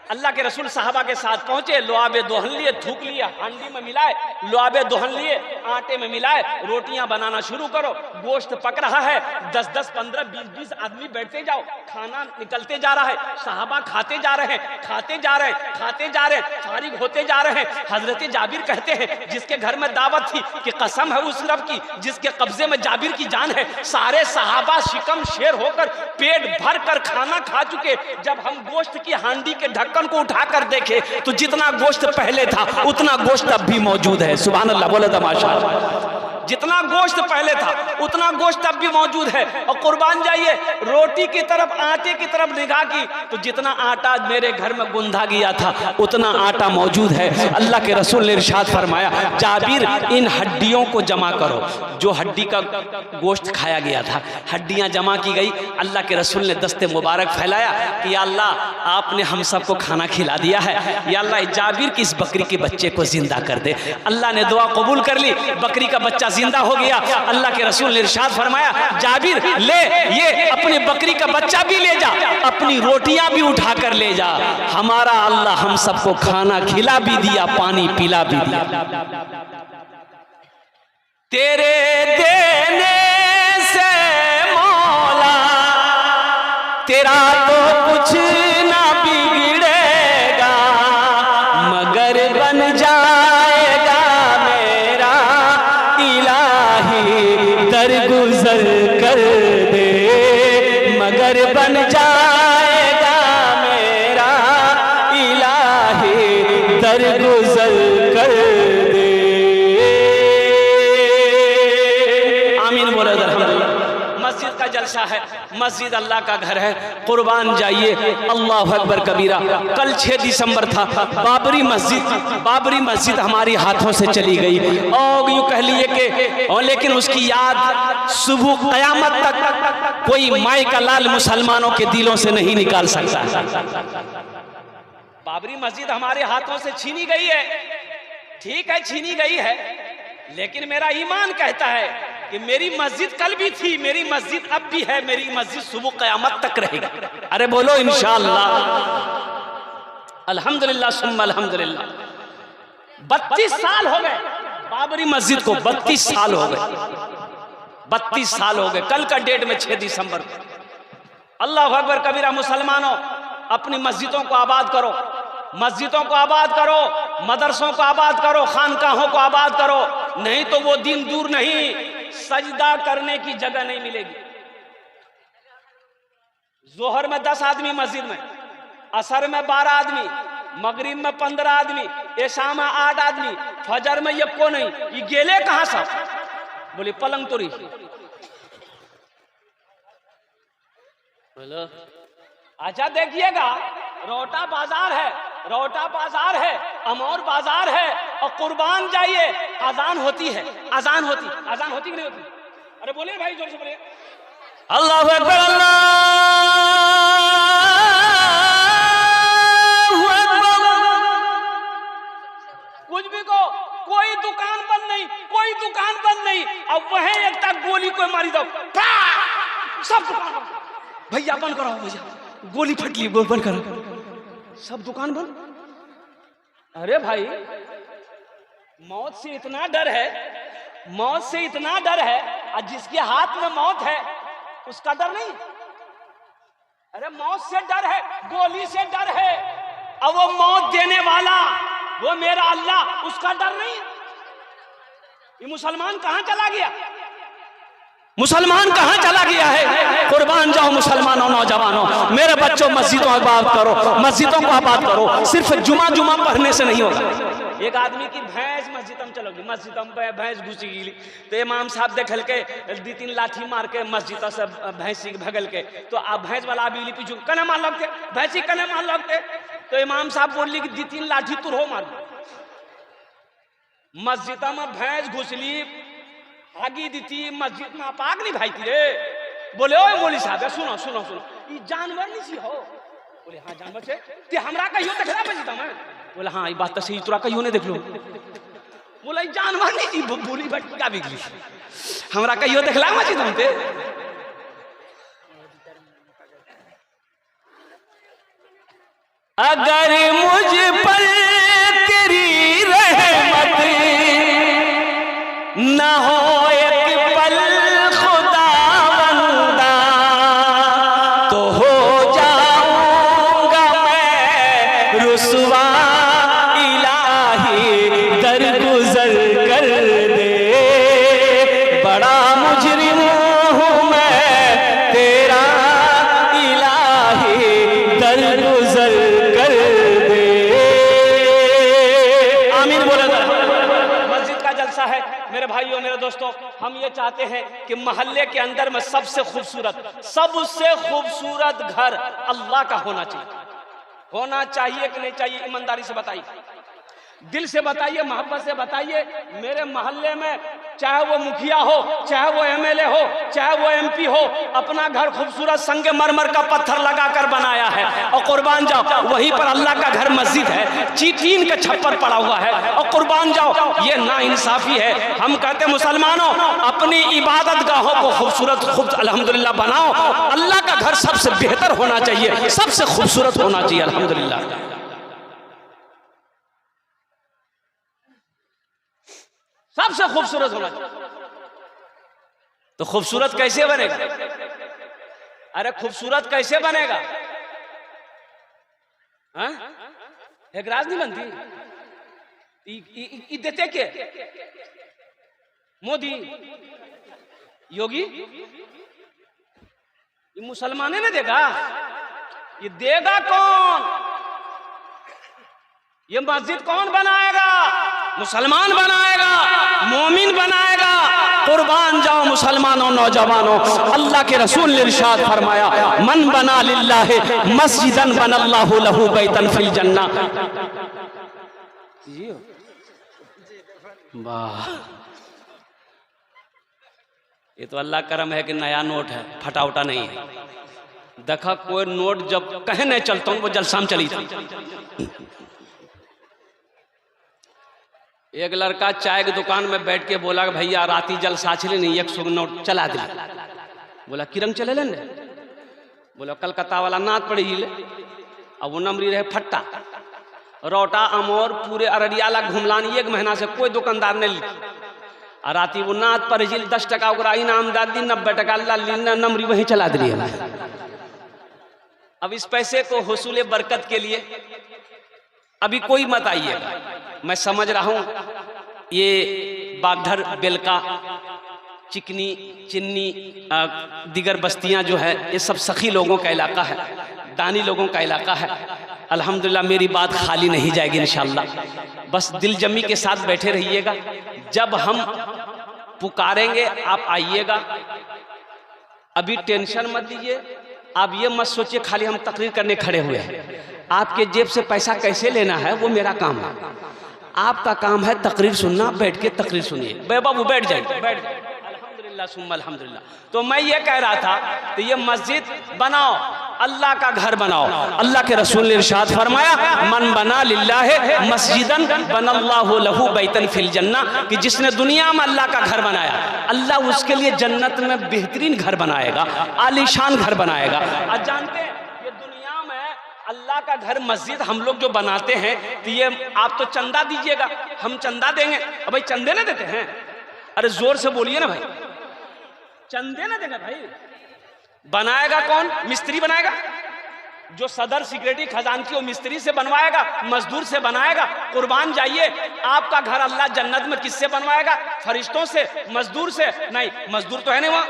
अल्लाह के रसूल साहबा के साथ पहुंचे, लुआबे दोहन लिए, थूक लिए, हांडी में मिलाए, लुआबे दोहन लिए, आटे में मिलाए, रोटियां बनाना शुरू करो। गोश्त पक रहा है, 10-10, 15, 20-20 आदमी बैठते जाओ, खाना निकलते जा रहा है, साहबा खाते जा रहे हैं, खाते जा रहे हैं, खाते जा रहे हैं, फारिग होते जा रहे हैं। हजरत जाबिर कहते हैं जिसके घर में दावत थी कि कसम है उस रब की जिसके कब्जे में जाबिर की जान है, सारे साहबा शिकम शेर होकर पेट भर कर खाना खा चुके। जब हम गोश्त की हांडी के ढक्कन को उठाकर देखे तो जितना गोश्त पहले था उतना गोश्त अब भी मौजूद है। सुभान अल्लाह, बोले तो माशाअल्लाह। जितना गोश्त पहले था उतना गोश्त अब भी मौजूद है। और कुर्बान जाइए रोटी की तरफ, आटे की तरफ निगाह की तो जितना आटा मेरे घर में गुंधा गया था उतना आटा मौजूद है। अल्लाह के रसूल ने इरशाद फरमाया जाबिर इन हड्डियों को जमा करो। जो हड्डी का गोश्त खाया गया था, हड्डियां जमा की गई। अल्लाह के रसूल ने दस्ते मुबारक फैलाया कि या अल्लाह आपने हम सबको खाना खिला दिया है, या अल्लाह जाबिर की इस बकरी के बच्चे को जिंदा कर दे। अल्लाह ने दुआ कबूल कर ली, बकरी का बच्चा जिंदा हो गया। अल्लाह के रसूल ने इरशाद फरमाया जाबिर ले ये अपनी बकरी का बच्चा भी ले जा, अपनी रोटियां भी उठा कर ले जा। हमारा अल्लाह हम सबको खाना खिला भी दिया, पानी पिला भी दिया। तेरे देने से मौला तेरा तो कुछ ना बिगड़ेगा, मगर बन जाएगा मेरा इलाही दरगुजर कर दे, मगर बन जाएगा मेरा इलाही दरगुजर कर दे। आमीन बोले। मस्जिद का जलसा है, मस्जिद अल्लाह का घर है। कुर्बान जाइए, अल्लाह अकबर कबीरा। कल 6 दिसंबर था, बाबरी मस्जिद हमारी हाथों से चली गई और यूं कह लिए कि और लेकिन उसकी याद सुबह कयामत तक कोई माई का लाल मुसलमानों के दिलों से नहीं निकाल सकता। बाबरी मस्जिद हमारे हाथों से छीनी गई है, ठीक है छीनी गई है, लेकिन मेरा ईमान कहता है कि मेरी मस्जिद कल भी थी, मेरी मस्जिद अब भी है, मेरी मस्जिद सुबह कयामत तक रहेगी। अरे बोलो इंशाअल्लाह, अल्हम्दुलिल्लाह सुम्मा अल्हम्दुलिल्लाह। 32 साल हो गए बाबरी मस्जिद को, 32 साल हो गए। 32 साल हो गए, कल का डेट में 6 दिसंबर को। अल्लाह अकबर कबीरा। मुसलमानों, अपनी मस्जिदों को आबाद करो, मस्जिदों को आबाद करो, मदरसों को आबाद करो, खानकाहों को आबाद करो, नहीं तो वो दिन दूर नहीं, सजदा करने की जगह नहीं मिलेगी। जोहर में 10 आदमी मस्जिद में, असर में 12 आदमी, मगरिब में 15 आदमी, ऐशा में 8 आदमी, फजर में ये को नहीं, ये गेले कहां सब? बोले पलंग तोड़ी। बोलो अच्छा देखिएगा, रोटा बाजार है, रोटा बाजार है, अमौर बाजार है, और कुर्बान जाइए, अजान होती है, अजान होती कि नहीं होती? अरे बोलिए भाई, जोर से बोलिए। अल्लाह अकबर, कुछ भी को, कोई दुकान बंद नहीं, कोई दुकान बंद नहीं। अब वह एक तक गोली को मारी दो, सब दुकान भैया बंद करो, भैया गोली फट ली, बंद करो, सब दुकान बंद। अरे भाई, मौत से इतना डर है, मौत से इतना डर है, और जिसके हाथ में मौत है उसका डर नहीं। अरे मौत से डर है, गोली से डर है, और वो मौत देने वाला वो मेरा अल्लाह, उसका डर नहीं। ये मुसलमान कहां चला गया? मुसलमान कहां चला गया है? कुर्बान जाओ मुसलमानों, नौजवानों, मेरे बच्चों, मस्जिदों आबाद करो, मस्जिदों को आबाद करो। सिर्फ जुमा पढ़ने से नहीं होगा। एक आदमी की भैंस मस्जिद में चलोगी, मस्जिद में भैंस घुसी गई, तो इमाम साहब देखल के 2-3 लाठी मार के मस्जिद से भैंसी भगल के, तो आप भैंस वाला बिजली पीछू कने मार लगते, भैंसी कने मार लगते, तो इमाम साहब बोली कि 2-3 लाठी तुरहो मार। मस्जिद में भैंस घुसली, आगी दी थी, मस्जिद में आप आग नहीं भाई थी रे। बोले ओ मौली साहब, सुनो सुनो सुनो, ये जानवर नहीं सी हो? बोले हाँ जानवर से, ते हमरा कहियो देखला मस्जिद में? बोले हाँ, ये बात तो सही, तोरा कहियो नहीं देख लो। बोला जानवर नहीं थी, बोली बट का बिगली, हमरा कहियो देखला मस्जिद में? ते अगर मुझ पर तेरी रहमत न हो एक पल खुदावंदा, तो हो जाऊंगा मैं रुसवा, इलाही दरगुजर कर दे, बड़ा मुजरिम हूँ मैं तेरा, इलाही दरगुजर कर दे। आमीन बोले। मस्जिद का जलसा है मेरे भाइयों, मेरे दोस्तों, हम ये चाहते हैं कि मोहल्ले के अंदर में सबसे खूबसूरत घर अल्लाह का होना चाहिए कि नहीं चाहिए? ईमानदारी से बताइए, दिल से बताइए, मोहब्बत से बताइए। मेरे मोहल्ले में चाहे वो मुखिया हो, चाहे वो एमएलए हो, चाहे वो एमपी हो, अपना घर खूबसूरत संगमरमर का पत्थर लगाकर बनाया है, और कुर्बान जाओ वहीं पर अल्लाह का घर मस्जिद है, चीटीन का छप्पर पड़ा हुआ है, और कुर्बान जाओ, ये नाइंसाफी है। हम कहते मुसलमानों, अपनी इबादत गाहों को खूबसूरत अल्हम्दुलिल्लाह बनाओ। अल्लाह का घर सबसे बेहतर होना चाहिए, सबसे खूबसूरत होना चाहिए, अल्हम्दुलिल्लाह। सबसे खूबसूरत होना चाहिए। तो खूबसूरत कैसे बनेगा? अरे खूबसूरत कैसे बनेगा? हाँ? एक राज नहीं बनती, देते के मोदी, योगी, ये मुसलमाने ने देगा? ये देगा कौन? ये मस्जिद कौन बनाएगा? मुसलमान बनाएगा, मोमिन बनाएगा। कुर्बान जाओ मुसलमानों, नौजवानों, अल्लाह के रसूल ने इरशाद फरमाया, मन बना लिल्लाहि मस्जिदन बनल्लाहु लहू बैतन फिल जन्नह। वाह, ये तो अल्लाह करम है कि नया नोट है, फटा उटा नहीं है। देखा कोई नोट जब कहीं नहीं चलता हूँ, वो जलसा में चली थी। एक लड़का चाय की दुकान में बैठ के बोला, भैया राती जलसा चले नहीं, 100 नोट चला दे। बोला किरंग चले लेने? बोला कलकत्ता वाला नाथ पड़ी ले। अब वो नंबरी रहे फट्टा, रोटा अमौर पूरे अररिया ला घुमलानी, 1 महीना से कोई दुकानदार नहीं ली। आराती वो नात पर जिल 10 टका ओकरा इनाम दाद दी, 90 टका अल्लाह नमरी वहीं चला दिली। अब इस पैसे को हुसूल बरकत के लिए अभी कोई मत आइएगा, मैं समझ रहा हूं ये बागधर, बेलका, चिकनी, चिन्नी, दिगर बस्तियां जो है ये सब सखी लोगों का इलाका है, दानी लोगों का इलाका है। अल्हम्दुलिल्लाह मेरी बात खाली नहीं जाएगी इंशाअल्लाह। बस दिल जमी के साथ बैठे रहिएगा, जब हम पुकारेंगे आप आइएगा। अभी टेंशन मत लीजिए, आप ये मत सोचिए खाली हम तकरीर करने खड़े हुए हैं। आपके जेब से पैसा कैसे लेना है वो मेरा काम है, आपका काम है तकरीर सुनना। बैठ के तकरीर सुनिए, बाबू बैठ जाइए, बैठ जाइए। अल्हम्दुलिल्लाह सुम्मा अल्हम्दुलिल्लाह। तो मैं ये कह रहा था तो ये मस्जिद बनाओ, अल्लाह का घर बनाओ। अल्लाह के रसूल ने इरशाद फरमाया, मन बना लिल्लाह मस्जिदन बनल्लाहु लहू बैतन फिल जन्ना, कि जिसने दुनिया में अल्लाह का घर बनाया अल्लाह उसके लिए जन्नत में बेहतरीन घर बनाएगा, आलीशान घर बनाएगा। आज जानते हैं ये दुनिया में अल्लाह का घर मस्जिद हम लोग जो बनाते हैं तो ये आप तो चंदा दीजिएगा, हम चंदा देंगे। अब भाई चंदे ना देते हैं, अरे जोर से बोलिए ना भाई, चंदे ना देंगे भाई। बनाएगा कौन? मिस्त्री बनाएगा, जो सदर सिक्योरिटी खजानची वो मिस्त्री से बनवाएगा, मजदूर से बनाएगा। कुर्बान जाइए, आपका घर अल्लाह जन्नत में किससे बनवाएगा? फरिश्तों से, मजदूर से नहीं। मजदूर तो है नहीं, वहां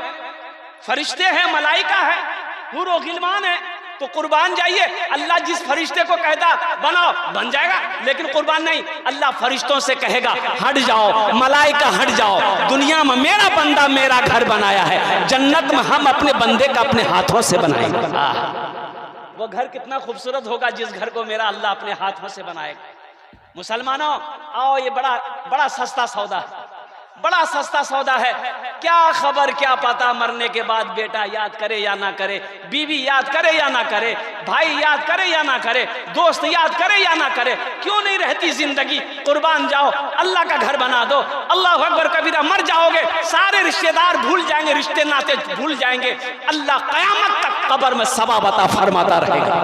फरिश्ते हैं, मलाइका है, हूर व गिलमान है। तो कुर्बान जाइए, अल्लाह जिस फरिश्ते को कहता बनाओ बन जाएगा, लेकिन कुर्बान नहीं, अल्लाह फरिश्तों से कहेगा हट जाओ, मलाइका हट जाओ, दुनिया में मेरा बंदा मेरा घर बनाया है, जन्नत में हम अपने बंदे का अपने हाथों से बनाएंगे। वो घर कितना खूबसूरत होगा जिस घर को मेरा अल्लाह अपने हाथों से बनाएगा। मुसलमानों आओ, ये बड़ा बड़ा सस्ता सौदा है, बड़ा सस्ता सौदा है। क्या खबर क्या पता मरने के बाद बेटा याद करे या ना करे, बीवी याद करे या ना करे, भाई याद करे या ना करे, दोस्त याद करे या ना करे, क्यों नहीं रहती जिंदगी। कुर्बान जाओ, अल्लाह का घर बना दो। अल्लाह अकबर कबीरा, मर जाओगे सारे रिश्तेदार भूल जाएंगे, रिश्ते नाते भूल जाएंगे, अल्लाह कयामत तक कब्र में सवाब अता फरमाता रहेगा।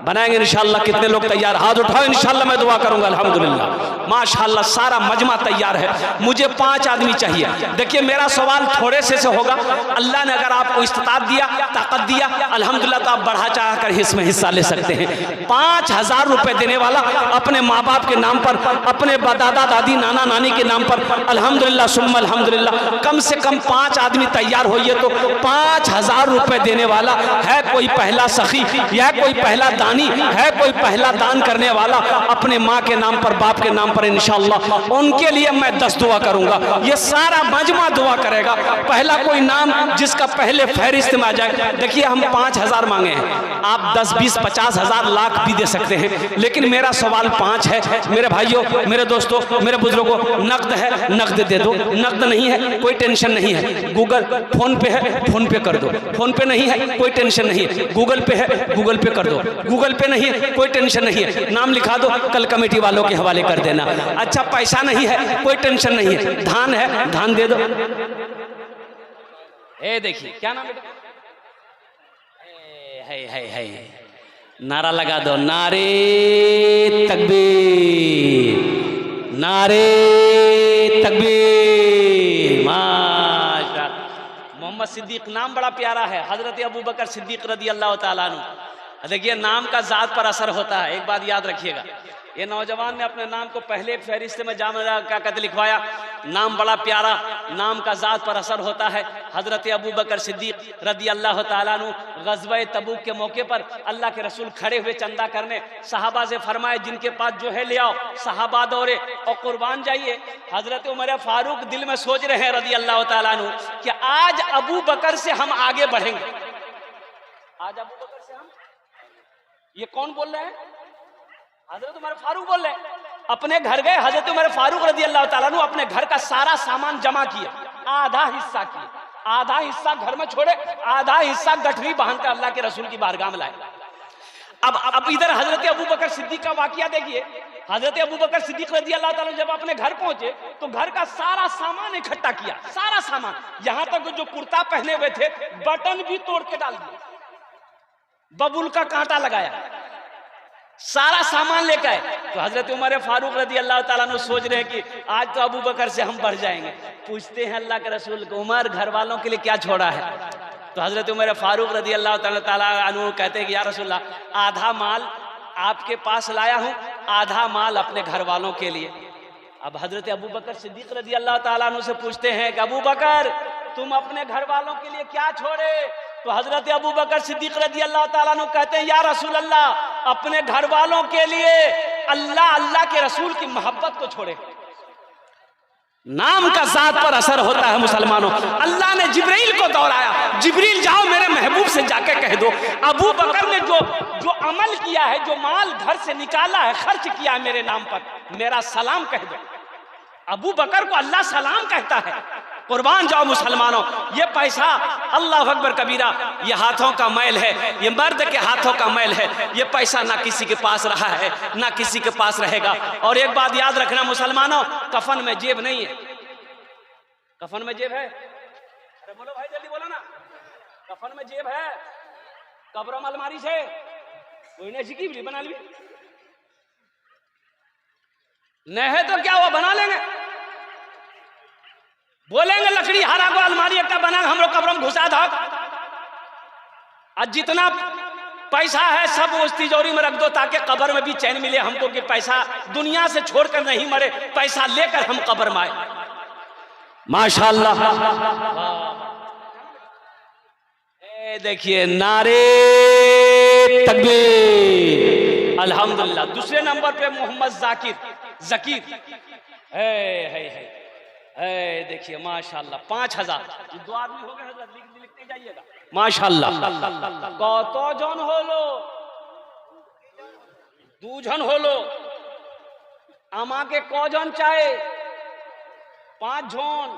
बनाएंगे इंशाअल्लाह। कितने लोग तैयार? हाथ उठाओ, इंशाअल्लाह मैं दुआ करूंगा। अल्हम्दुलिल्लाह माशाअल्लाह सारा मजमा तैयार है। मुझे 5 आदमी चाहिए। देखिए मेरा सवाल थोड़े से होगा, अल्लाह ने अगर आपको इस्तिताअत दिया, ताकत दिया, अल्हम्दुलिल्लाह तो आप बढ़ा चढ़ा कर इसमें हिस्सा ले सकते हैं। 5000 रुपए देने वाला अपने माँ बाप के नाम पर, अपने दादा दादी नाना नानी के नाम पर, अल्हम्दुलिल्लाह सुम्मा अल्हम्दुलिल्लाह। कम से कम 5 आदमी तैयार होइए तो 5000 रुपए देने वाला है कोई पहला सखी, या कोई पहला है कोई पहला दान करने वाला अपने माँ के नाम पर, बाप के नाम पर, इंशाअल्लाह उनके लिए मैं 10 दुआ करूंगा। ये सारा मजमा दुआ करेगा। पहला कोई नाम जिसका पहले फहरिस्त में आ जाए। देखिए हम 5000 मांगे हैं, आप 10, 20, 50 हजार, लाख भी दे सकते हैं, लेकिन मेरा सवाल 5 है। मेरे भाइयों, मेरे दोस्तों, मेरे बुजुर्गों, नकद है नकद दे दो, नकद नहीं है कोई टेंशन नहीं है, गूगल फोन पे है फोन पे कर दो, फोन पे नहीं है कोई टेंशन नहीं है, गूगल पे है गूगल पे कर दो, गूगल पे नहीं है कोई टेंशन नहीं है, नाम लिखा दो, कल कमेटी वालों के हवाले कर देना। अच्छा पैसा नहीं है कोई टेंशन नहीं है, धान है धान दे दो। ए देखिए क्या नाम है, नारा लगा दो, नारे तकबीर, नारे तकबीर। माशाअल्लाह। मोहम्मद सिद्दीक नाम बड़ा प्यारा है, हजरत अबू बकर सिद्दीक रदी अल्लाह ताला अन्हु। देखिए नाम का जात पर असर होता है, एक बात याद रखिएगा। ये नौजवान ने अपने नाम को पहले फहरिस्त में जामिया का कद लिखवाया, नाम बड़ा प्यारा, नाम का जात पर असर होता है। हजरत अबू बकर सिद्दीक रदी अल्लाह ताला अन्हु ग़ज़वा तबूक के मौके पर अल्लाह के रसूल खड़े हुए चंदा करने, सहाबा से फरमाए जिनके पास जो है ले आओ। सहाबा दौड़े और कुर्बान जाइए, हजरत उमर फारूक दिल में सोच रहे हैं रदी अल्लाह ताला अन्हु कि आज अबू बकर से हम आगे बढ़ेंगे, आज अबू बकर से हम। ये कौन बोल रहे हैं? हजरत उमर फारूक बोल रहे हैं। अपने घर गए, हजरत उमर फारूक रज़ी अल्लाह ताला अन्हु अपने घर का सारा सामान जमा किया, आधा हिस्सा किया, आधा हिस्सा घर में छोड़े, आधा हिस्सा गठरी बांध कर अल्लाह के रसूल की बारगाह में लाए। अब इधर हजरत अबू बकर सिद्दीक का वाकया देखिए। हजरत अबू बकर सिद्दीक रज़ी अल्लाह ताला जब अपने घर पहुंचे तो घर का सारा सामान इकट्ठा किया, सारा सामान, यहां तक जो कुर्ता पहने हुए थे बटन भी तोड़ के डाल दिए, बबुल का कांटा लगाया, सारा सामान लेकर आए। तो हजरत उमर फारूक रजी अल्लाह ताला अन्हु सोच रहे हैं कि आज तो अबू बकर से हम बढ़ जाएंगे। पूछते हैं अल्लाह के रसूल को, उमर घर वालों के लिए क्या छोड़ा है? तो हजरत उमर फारूक रजी अल्लाह ताला अन्हु कहते हैं कि या रसूलल्लाह, आधा माल आपके पास लाया हूँ, आधा माल अपने घर वालों के लिए। अब हजरत अबू बकर सिद्दीक रजी अल्लाह ताला अन्हु से पूछते हैं कि अबू बकर, तुम अपने घर वालों के लिए क्या छोड़े? तो हजरत अबू बकर सिद्दीक रजी अल्लाह ताला अन्हु कहते हैं, या रसूल अल्लाह, अपने घर वालों के लिए अल्लाह अल्लाह के रसूल की मोहब्बत को छोड़े। नाम का जात पर असर होता है मुसलमानों। अल्लाह ने जिब्रील को दौड़ाया, जिब्रील जाओ मेरे महबूब से जाके कह दो, अबू बकर ने जो अमल किया है, जो माल घर से निकाला है, खर्च किया है मेरे नाम पर, मेरा सलाम कह दो। अबू बकर को अल्लाह सलाम कहता है। कुर्बान जाओ मुसलमानों, ये पैसा अल्लाह अकबर कबीरा, ये हाथों का मैल है, ये मर्द के हाथों का मैल है। ये पैसा ना किसी के पास रहा है, ना किसी के पास रहेगा। और एक बात याद रखना मुसलमानों, कफन में जेब नहीं है। कफन में जेब है? अरे बोलो भाई, जल्दी बोलो ना। कफन में जेब है? कब्र में अलमारी से कोई नहीं सीखी भी बना ली, नहीं है तो क्या हुआ, बना लेंगे। बोलेंगे लकड़ी हारा को अलमारी एक बना हम लोग कब्र में घुसा था। आज जितना पैसा है सब उस तिजोरी में रख दो, ताकि कब्र में भी चैन मिले हमको कि पैसा दुनिया से छोड़कर नहीं मरे, पैसा लेकर हम कब्र में आए। माशाअल्लाह। देखिए, नारे तकबीर, अल्हम्दुलिल्लाह। दूसरे नंबर पे मोहम्मद जकीर है। देखिए माशाल्लाह, 5000 दो आदमी हो गए हजरत, लिखते जाइएगा माशाल्लाह। कतो जन होलो, दू जन होलो, आमा के कजन चाहे 5 जन।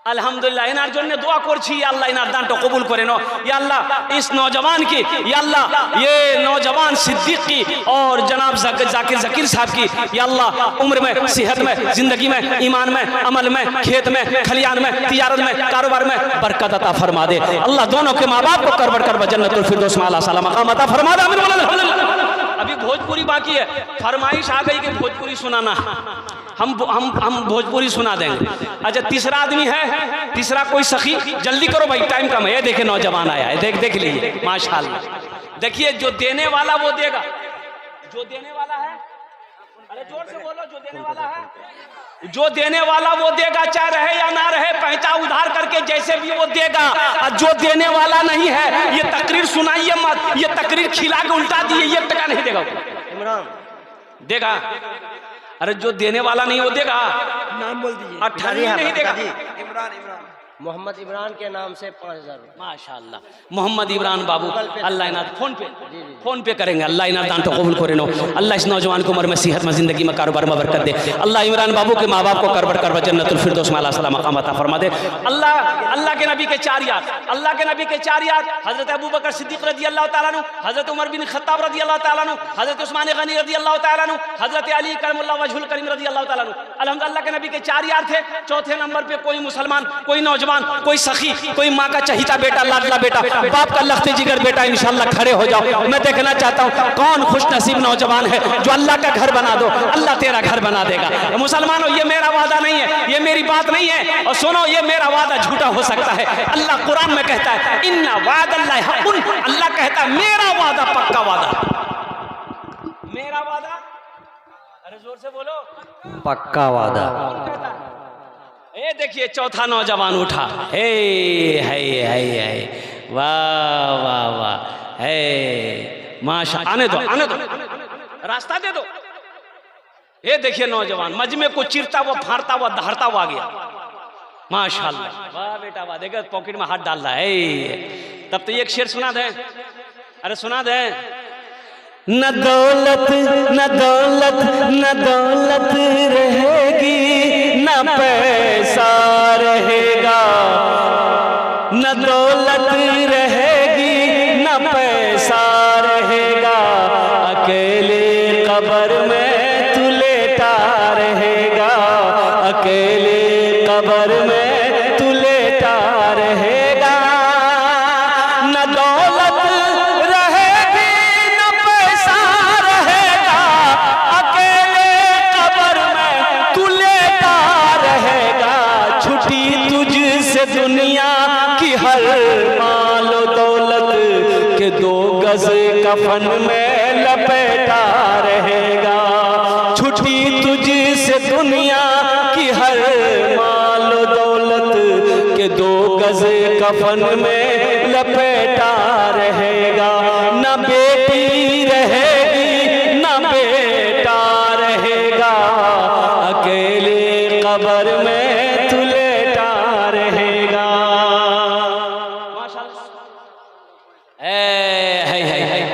अल्हम्दुलिल्लाह इनार जन ने दुआ करछी, या अल्लाह इनार दान तो कबूल करे नो, या अल्लाह इस नौजवान की, या अल्लाह ये नौजवान सिद्दीक की और जनाब जकीर साहब की, या अल्लाह उम्र में, सेहत में, जिंदगी में, ईमान में, अमल में, खेत में, खलियान में, तिजारत में, कारोबार में बरकत अता फरमा दे। अल्लाह दोनों के माँ बाप को करबर कर जन्नतुल फिरदौस में आला साला मकाम अता फरमा दे। अभी भोजपुरी बाकी है, फरमाइश आ गई कि भोजपुरी सुनाना, हम भोजपुरी सुना देंगे। अच्छा, तीसरा आदमी है, तीसरा कोई सखी, जल्दी करो भाई, टाइम कम है। देखे नौजवान आया है, देख लीजिए माशाल्लाह। देखिए, जो देने वाला वो देगा, जो देने वाला है, अरे जोर से बोलो, जो देने वाला है, जो देने वाला वो देगा, चाहे रहे या ना रहे, पैसा उधार करके जैसे भी वो देगा। और जो देने वाला नहीं है, ये तकरीर सुनाइए मत, ये तकरीर खिला के उल्टा दिए, ये टका नहीं देगा। इमरान देगा, अरे जो देने वाला नहीं वो देगा। नाम बोल दीजिए। 18 नहीं देगा। इमरान मोहम्मद इमरान के नाम से 5000 माशाअल्लाह। मोहम्मद इमरान बाबू, अल्लाह इनात फोन पे करेंगे, अल्लाह इनात दान तो कबूल करे नो। अल्लाह इस नौजवान को उम्र में, सेहत में, जिंदगी में, कारोबार में बरकत दे। अल्लाह इमरान बाबू के माँ बाप को करबर जन्नतुल फिरदौस में आला साला मकाम अता फरमा दे। अल्लाह के नबी के 4 याद, अल्लाह के नबी के 4 याद, हजरत अबू बकर सिद्दीक रजी अल्लाह ताला अन्हु, हजरत उमर बिन खत्ताब रजी अल्लाह ताला अन्हु, हजरत उस्मान गनी रजी अल्लाह ताला अन्हु, हजरत अली करमुल्लाह वजहुल करीम रजी अल्लाह ताला अन्हु। अल्हम्दुलिल्लाह के नबी के 4 याद थे। चौथे नंबर पे कोई मुसलमान, कोई नौजवान, कोई सखी, कोई माँ का चहीता बेटा, लाडला बेटा, बाप का लख्ते जिगर बेटा, इंशाअल्लाह खड़े हो जाओ। मैं देखना चाहता हूँ कौन खुश नसीब नौजवान है जो अल्लाह का घर बना दो, अल्लाह तेरा घर बना देगा। मुसलमानों, ये मेरा वादा नहीं है, ये मेरी बात नहीं है। और सुनो, ये मेरा वादा झूठा हो सकता है। अल्लाह कुरान में कहता है, इन्ना वादल्लाहि हक़्क़ुन, अल्लाह कहता है मेरा वादा पक्का वादा, मेरा वादा, अरे जोर से बोलो, पक्का वादा। ये देखिए, चौथा नौजवान उठा, हे वाह वाह वाह, हे माशा, आने दो, रास्ता दे दो। ये देखिए नौजवान मजमे को चीरता हुआ, फाड़ता हुआ, दहाड़ता हुआ आ गया। माशाल्लाह, वाह बेटा वाह। देखो पॉकेट में हाथ डाल रहा है। तब तो एक शेर सुना दे, अरे सुना दे। न दौलत न दौलत न दौलत रहेगी, न पैसा रहेगा, न दौलत रहेगी, न पैसा रहेगा, अकेले कब्र में तू लेटा रहेगा, अकेले कब्र में तू लेटा रहेगा। न दौलत रहेगी, न पैसा रहेगा, गज कफन में लपेटा रहेगा। छुट्टी तुझसे दुनिया की हर माल दौलत के 2 गज कफन में लपेटा रहेगा। न बेटी रहेगी न बेटा रहेगा, अकेले कब्र में तू लेटा रहेगा।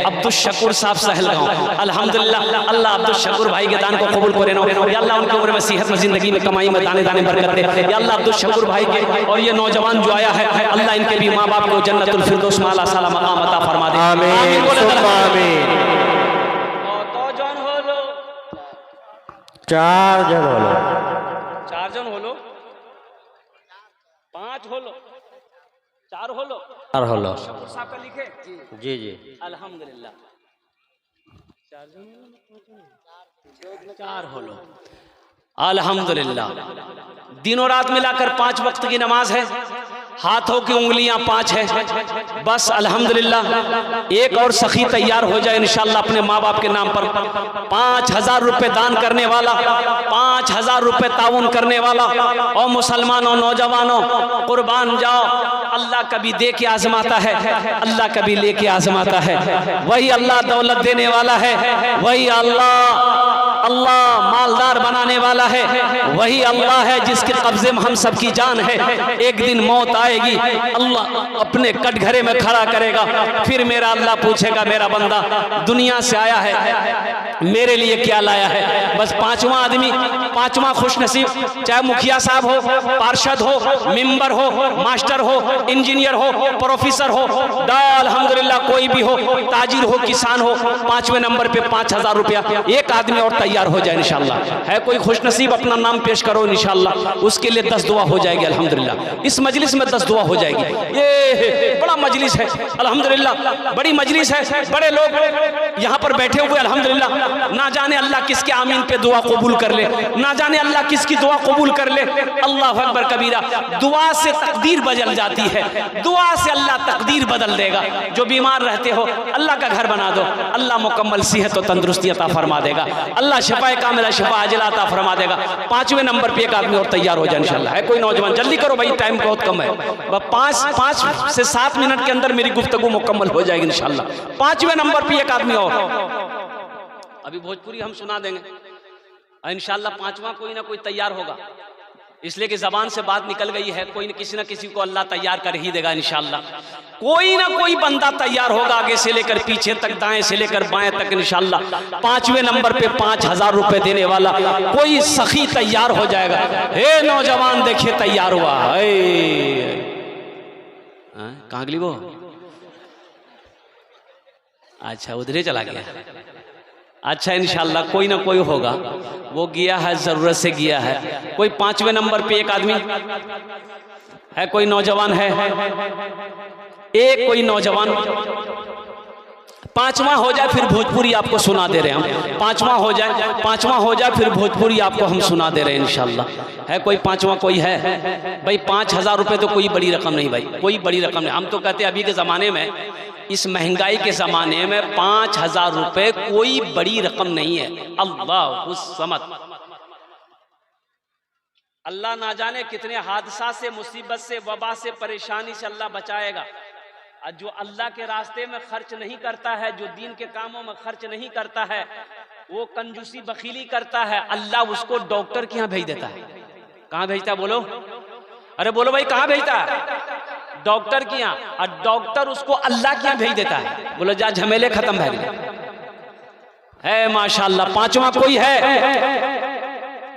अब्दुल शकूर साहब सहलगांव, अल्हम्दुलिल्लाह। अल्लाह अब्दुल शकूर भाई के दान को कबूल करे ना। या अल्लाह उनकी उम्र में सेहत में जिंदगी में कमाई में दाने दाने बरकत दे। या अल्लाह अब्दुल शकूर भाई के और ये नौजवान जो आया है, अल्लाह इनके भी माँ बाप को जन्नतुल फिरदौस में आला साला मकाम अता फरमा दे। आमीन आमीन। तो जन हो लो 4 जन हो लो, 4 जन हो लो, 5 हो लो, 4 हो लो, 4 हो लो। शकूर साहब का लिखे जी जी अल्हम्दुलिल्लाह। 4 हो लो अल्हम्दुलिल्लाह। दिनों रात मिलाकर 5 वक्त की नमाज है, हाथों की उंगलियां 5 है बस अल्हम्दुलिल्लाह। एक और सखी तैयार हो जाए इंशाअल्लाह अपने माँ बाप के नाम पर। 5000 रुपए दान करने वाला, 5000 रुपए ताउन करने वाला। और मुसलमानों नौजवानों कुर्बान जाओ। अल्लाह कभी दे के आजमाता है, अल्लाह कभी लेके आजमाता है। वही अल्लाह दौलत देने वाला है, वही अल्लाह मालदार बनाने वाला है, वही अल्लाह है जिसके कब्जे में हम सबकी जान है। एक दिन मौत आएगी, अल्लाह अपने कटघरे में खड़ा करेगा। फिर मेरा अल्लाह पूछेगा, मेरा बंदा दुनिया से आया है, मेरे लिए क्या लाया है? बस 5वां आदमी, 5वां खुशनसीब, चाहे मुखिया साहब हो, पार्षद हो, मेंबर हो, मास्टर हो, इंजीनियर हो, प्रोफेसर हो, अल्हम्दुलिल्लाह कोई भी हो, ताजिर हो, किसान हो, 5वें नंबर पे 5000 रुपया एक आदमी और तैयार हो जाए इंशाअल्लाह। है कोई खुशनसीब अपना नाम पेश करो इंशाअल्लाह, उसके लिए 10 दुआ हो जाएगी अल्हम्दुलिल्लाह। इस मजलिस में 10 दुआ हो जाएगी। ये बड़ा मजलिस है अल्हम्दुलिल्लाह, बड़ी मजलिस है, बड़े लोग यहाँ पर बैठे हुए अल्हम्दुलिल्लाह। ना जाने अल्लाह किसके आमीन पे दुआ कबूल कर ले, ना जाने अल्लाह किसकी दुआ कबूल कर ले। अल्लाह अकबर कबीरा। दुआ से तकदीर बदल जाती है, दुआ से अल्लाह तकदीर बदल देगा। जो बीमार रहते हो अल्लाह का घर बना दो, अल्लाह मुकम्मल सेहत और तंदुरुस्ती अता फरमा देगा। अल्लाह शिफा कामिला शिफा आजिला अता फरमा देगा। 5वें नंबर पे एक आदमी और तैयार हो जाए इंशाअल्लाह। है कोई नौजवान? जल्दी करो भाई, टाइम बहुत कम है। 5 से 7 मिनट के अंदर मेरी गुफ्तगू मुकम्मल हो जाएगी इंशाअल्लाह। 5वें नंबर पे एक आदमी और। अभी भोजपुरी हम सुना देंगे इंशाअल्लाह। 5वां कोई ना कोई तैयार होगा, इसलिए कि जबान से बात निकल गई है। कोई न किसी को अल्लाह तैयार कर ही देगा इंशाअल्लाह। कोई ना कोई बंदा तैयार होगा, आगे से लेकर पीछे तक, दाएं से लेकर बाएं तक इंशाअल्लाह। 5वें नंबर पे 5000 रुपए देने वाला कोई सखी तैयार हो जाएगा। हे नौजवान देखिए तैयार हुआ। कहाँ गली वो? अच्छा उधरे चला गया। अच्छा इंशाअल्लाह कोई ना कोई होगा, वो गया है, जरूरत से गया है। कोई 5वें नंबर पे एक आदमी है, कोई नौजवान है, एक कोई नौजवान। 5वां हो जाए फिर भोजपुरी आपको सुना दे रहे हैं हम। 5वां हो जाए फिर भोजपुरी आपको हम सुना दे रहे हैं इंशाअल्लाह। है कोई 5वां? कोई है भाई? 5000 रुपए तो कोई बड़ी रकम नहीं भाई, कोई बड़ी रकम नहीं। हम तो कहते हैं अभी के ज़माने में, इस महंगाई के ज़माने में 5000 रुपए कोई बड़ी रकम नहीं है। अल्लाह समद। अल्लाह ना जाने कितने हादसा से, मुसीबत से, वबा से, परेशानी से अल्लाह बचाएगा। और जो अल्लाह के रास्ते में खर्च नहीं करता है, जो दीन के कामों में खर्च नहीं करता है, वो कंजूसी बखीली करता है, अल्लाह उसको डॉक्टर के यहाँ भेज देता है। कहाँ भेजता है बोलो? अरे बोलो भाई, कहाँ भेजता है? डॉक्टर के यहाँ। और डॉक्टर उसको अल्लाह के यहाँ भेज देता है। बोलो जा झमेले खत्म है। माशाअल्लाह। 5वां कोई है?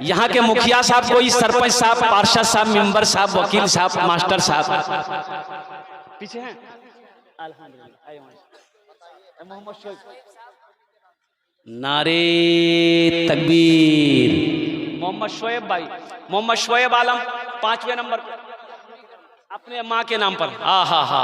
यहाँ के मुखिया साहब, कोई सरपंच साहब, पार्षद साहब, मेंबर साहब, वकील साहब, मास्टर साहब पीछे हैं? नारे तकबीर। मोहम्मद शोएब भाई, मोहम्मद शोएब आलम 5वें नंबर अपने माँ के नाम पर। हा हा हा।